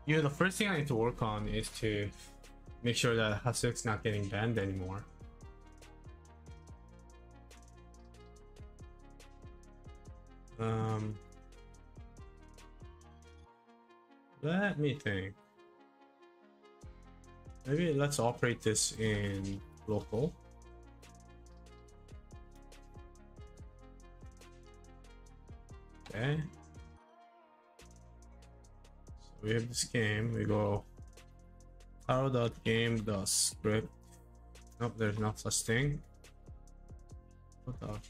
You know, the first thing I need to work on is to make sure that Hasuk's not getting banned anymore. Let me think. Maybe let's operate this in local. Okay. So we have this game. We go taro.game.script. Nope, there's no such thing.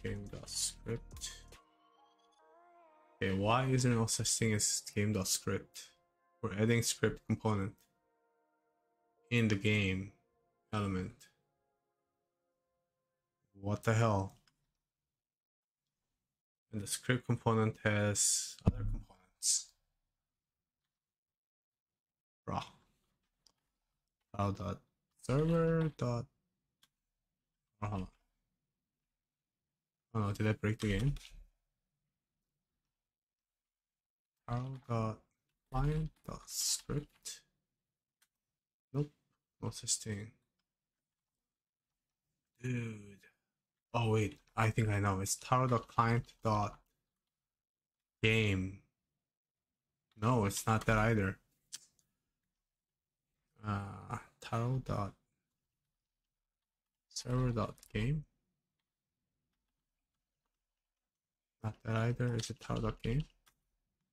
Game.script. Okay, why is there no such thing as game.script? We're adding script component in the game element. What the hell? And the script component has other components. Bruh. File.server. Oh no, did I break the game? File.client.script. Nope, no such thing. Dude. Oh wait, I think I know. It's taro.client.game. No, it's not that either. Taro.server.game. Not that either. Is it taro.game?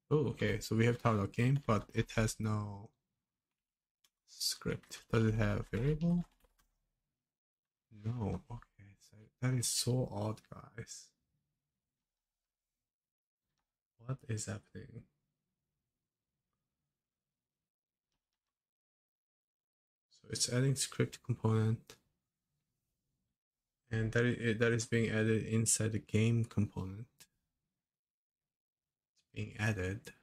Oh, okay. So we have taro.game, but it has no script. Does it have variable? No. Okay. So that is so odd, guys. What is happening? So it's adding script component, and that is being added inside the game component. It's being added.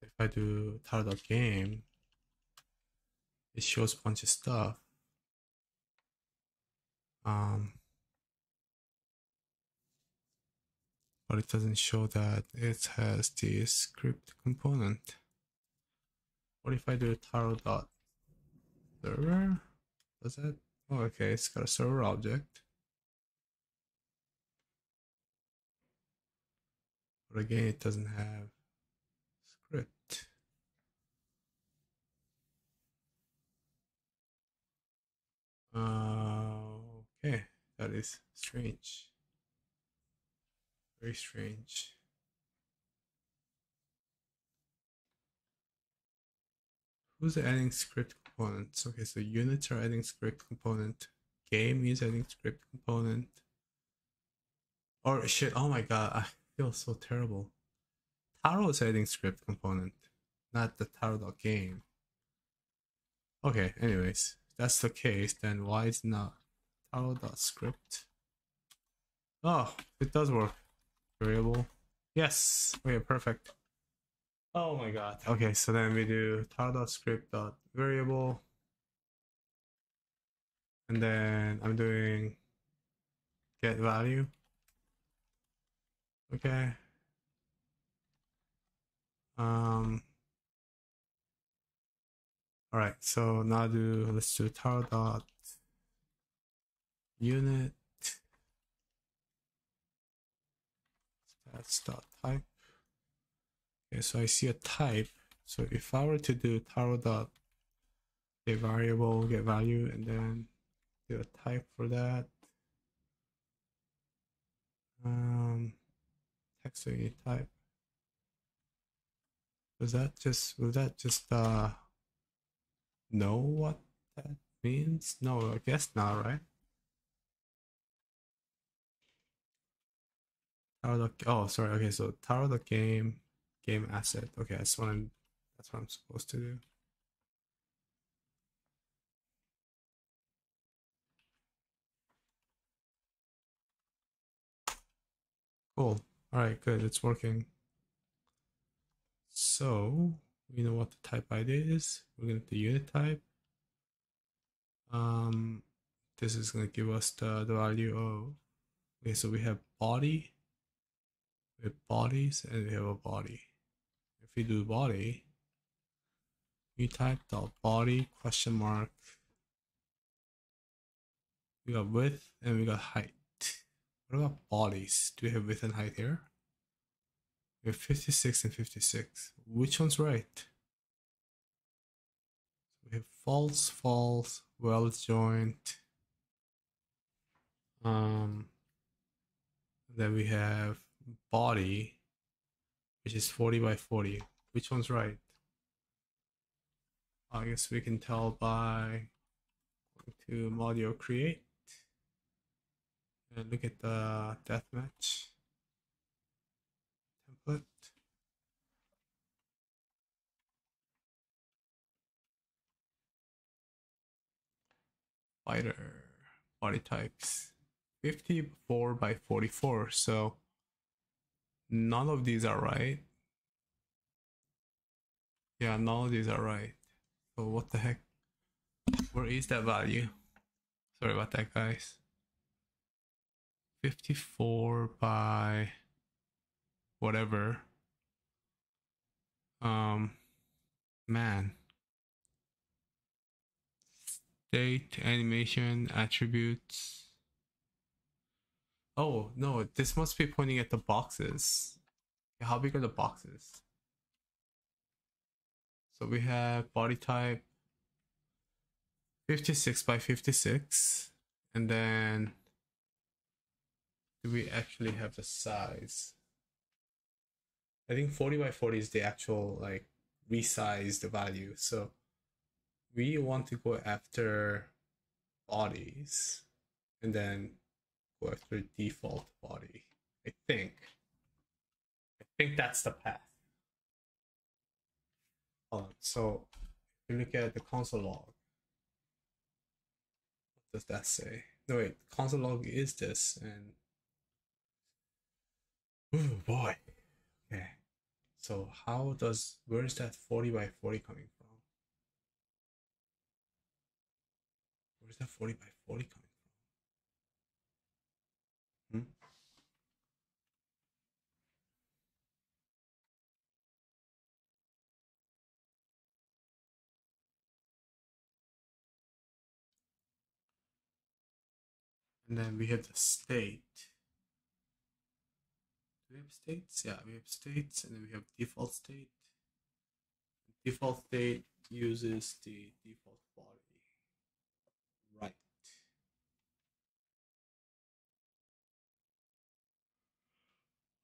If I do taro.game, it shows a bunch of stuff. But it doesn't show that it has the script component. What if I do taro.server? Does that? Oh, okay, it's got a server object. But again, it doesn't have script. Okay, that is strange. Very strange. Who's adding script components? Okay, so units are adding script component. Game is adding script component. Or shit, oh my god, I feel so terrible. Taro is adding script component, not the Taro.game. Okay, anyways, if that's the case, then why is not Taro.script? Oh, it does work. Variable. Yes. Okay, perfect. Oh my god. Okay, so then we do taro.script.variable. And then I'm doing get value. Okay. All right, so now let's do taro.unit stats.type. Okay, so I see a type. So if I were to do taro.get variable, get value, and then do a type for that. Text unit type. Will that just know what that means? No, I guess not, right? Oh, sorry. Okay, so taro.game game asset. Okay, that's what I'm supposed to do. Cool. All right, good. It's working. So we know what the type ID is. We're gonna do unit type. This is gonna give us the value of. Okay, so we have body. We have bodies, and we have a body. we do body, we type dot body question mark. We got width and we got height. What about bodies? Do we have width and height here? We have 56 and 56. Which one's right? We have false, false, well joint. Then we have body, which is 40 by 40. Which one's right? I guess we can tell by going to Modio create and look at the deathmatch template. Fighter body types 54 by 44. So none of these are right. Yeah, none of these are right. So what the heck? Where is that value? Sorry about that, guys. 54 by whatever. Man. State, animation, attributes. Oh, no, this must be pointing at the boxes. How big are the boxes? So we have body type 56 by 56. And then do we actually have the size? I think 40 by 40 is the actual like resized value. So we want to go after bodies and then go after default body. I think that's the path. Hold on. So if you look at the console log, what does that say? No wait, console log is this, and oh boy. Okay. So where is that 40 by 40 coming from? Where's that 40 by 40 coming from? And then we have the state. Do we have states? Yeah, we have states, and then we have default state. Default state uses the default body. Right.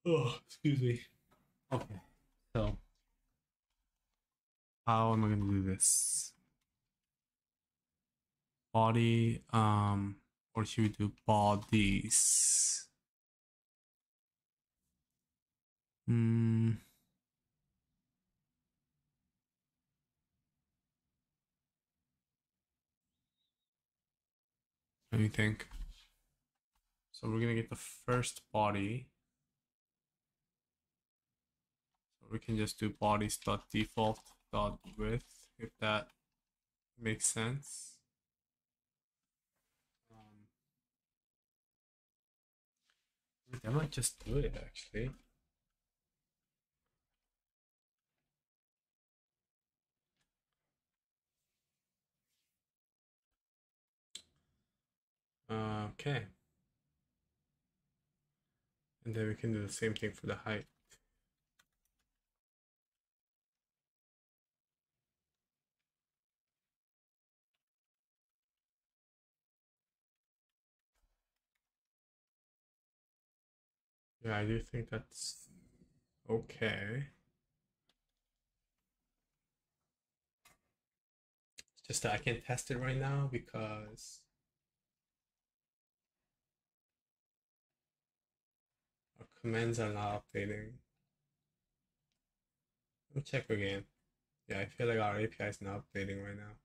Oh, excuse me. Okay. So how am I gonna do this? Body, or should we do bodies? Let me think. So we're gonna get the first body. So we can just do bodies.default.width if that makes sense. I might just do it actually. Okay. And then we can do the same thing for the height. Yeah, I do think that's okay. It's just that I can't test it right now because our commands are not updating. Let me check again. Yeah, I feel like our API is not updating right now.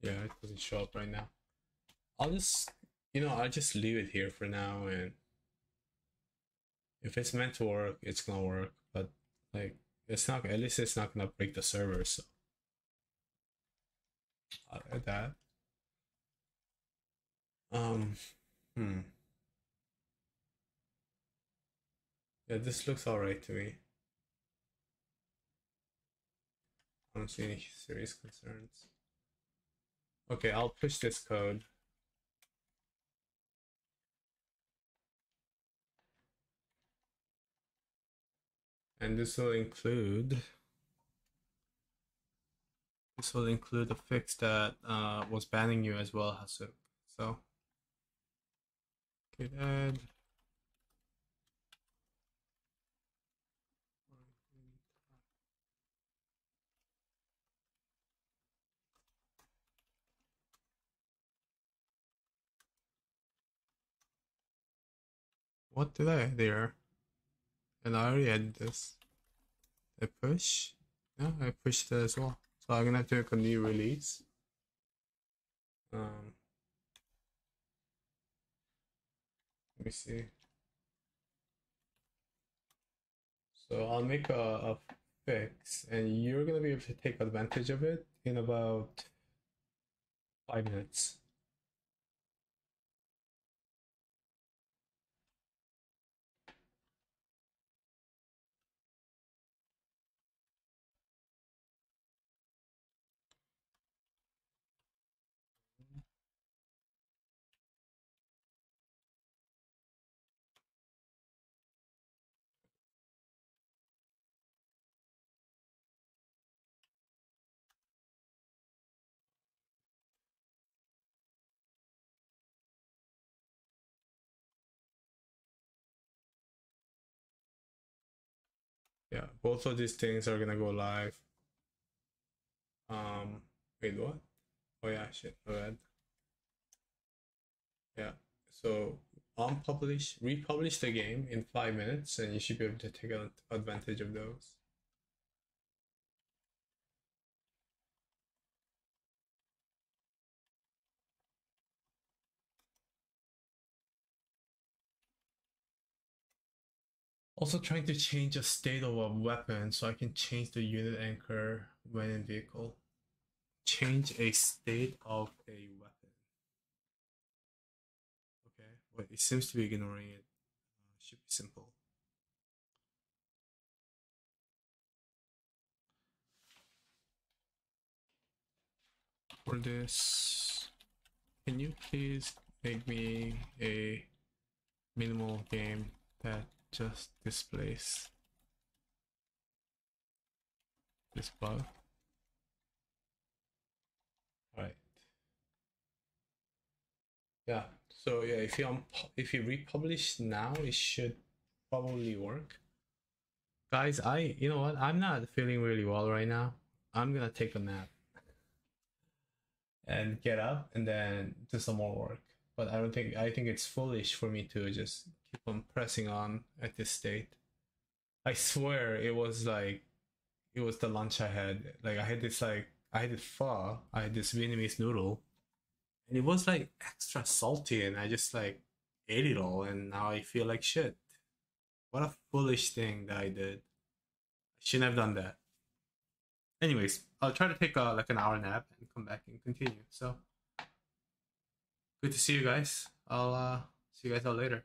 Yeah, it doesn't show up right now. I'll just, I'll just leave it here for now, and if it's meant to work, it's gonna work. But like, it's not. At least it's not gonna break the server. So I'll add that. Um, hmm. Yeah, this looks alright to me. I don't see any serious concerns. Okay, I'll push this code. And this will include a fix that was banning you as well, Hasuk. So git add. What did I there? And I already had this. I push. Yeah, I pushed that as well. So I'm gonna have to make a new release. Let me see. So I'll make a fix, and you're gonna be able to take advantage of it in about 5 minutes. Yeah, both of these things are gonna go live. Wait, what? Oh yeah, shit, go ahead. Yeah, so unpublish, republish the game in 5 minutes, and you should be able to take advantage of those. Also trying to change the state of a weapon so I can change the unit anchor when in vehicle. Change a state of a weapon. Okay, well, it seems to be ignoring it. Should be simple. For this, can you please make me a minimal game that just displays this bug? Alright. Yeah. So yeah, if you republish now, it should probably work. Guys, you know what? I'm not feeling really well right now. I'm gonna take a nap and get up and then do some more work. But I think it's foolish for me to just keep on pressing on at this state. I swear it was the lunch I had. Like I had this pho, I had this Vietnamese noodle, and it was like extra salty, and I just like ate it all, and now I feel like shit. What a foolish thing that I did. I shouldn't have done that. Anyways, I'll try to take like an hour nap and come back and continue. So good to see you guys. I'll see you guys all later.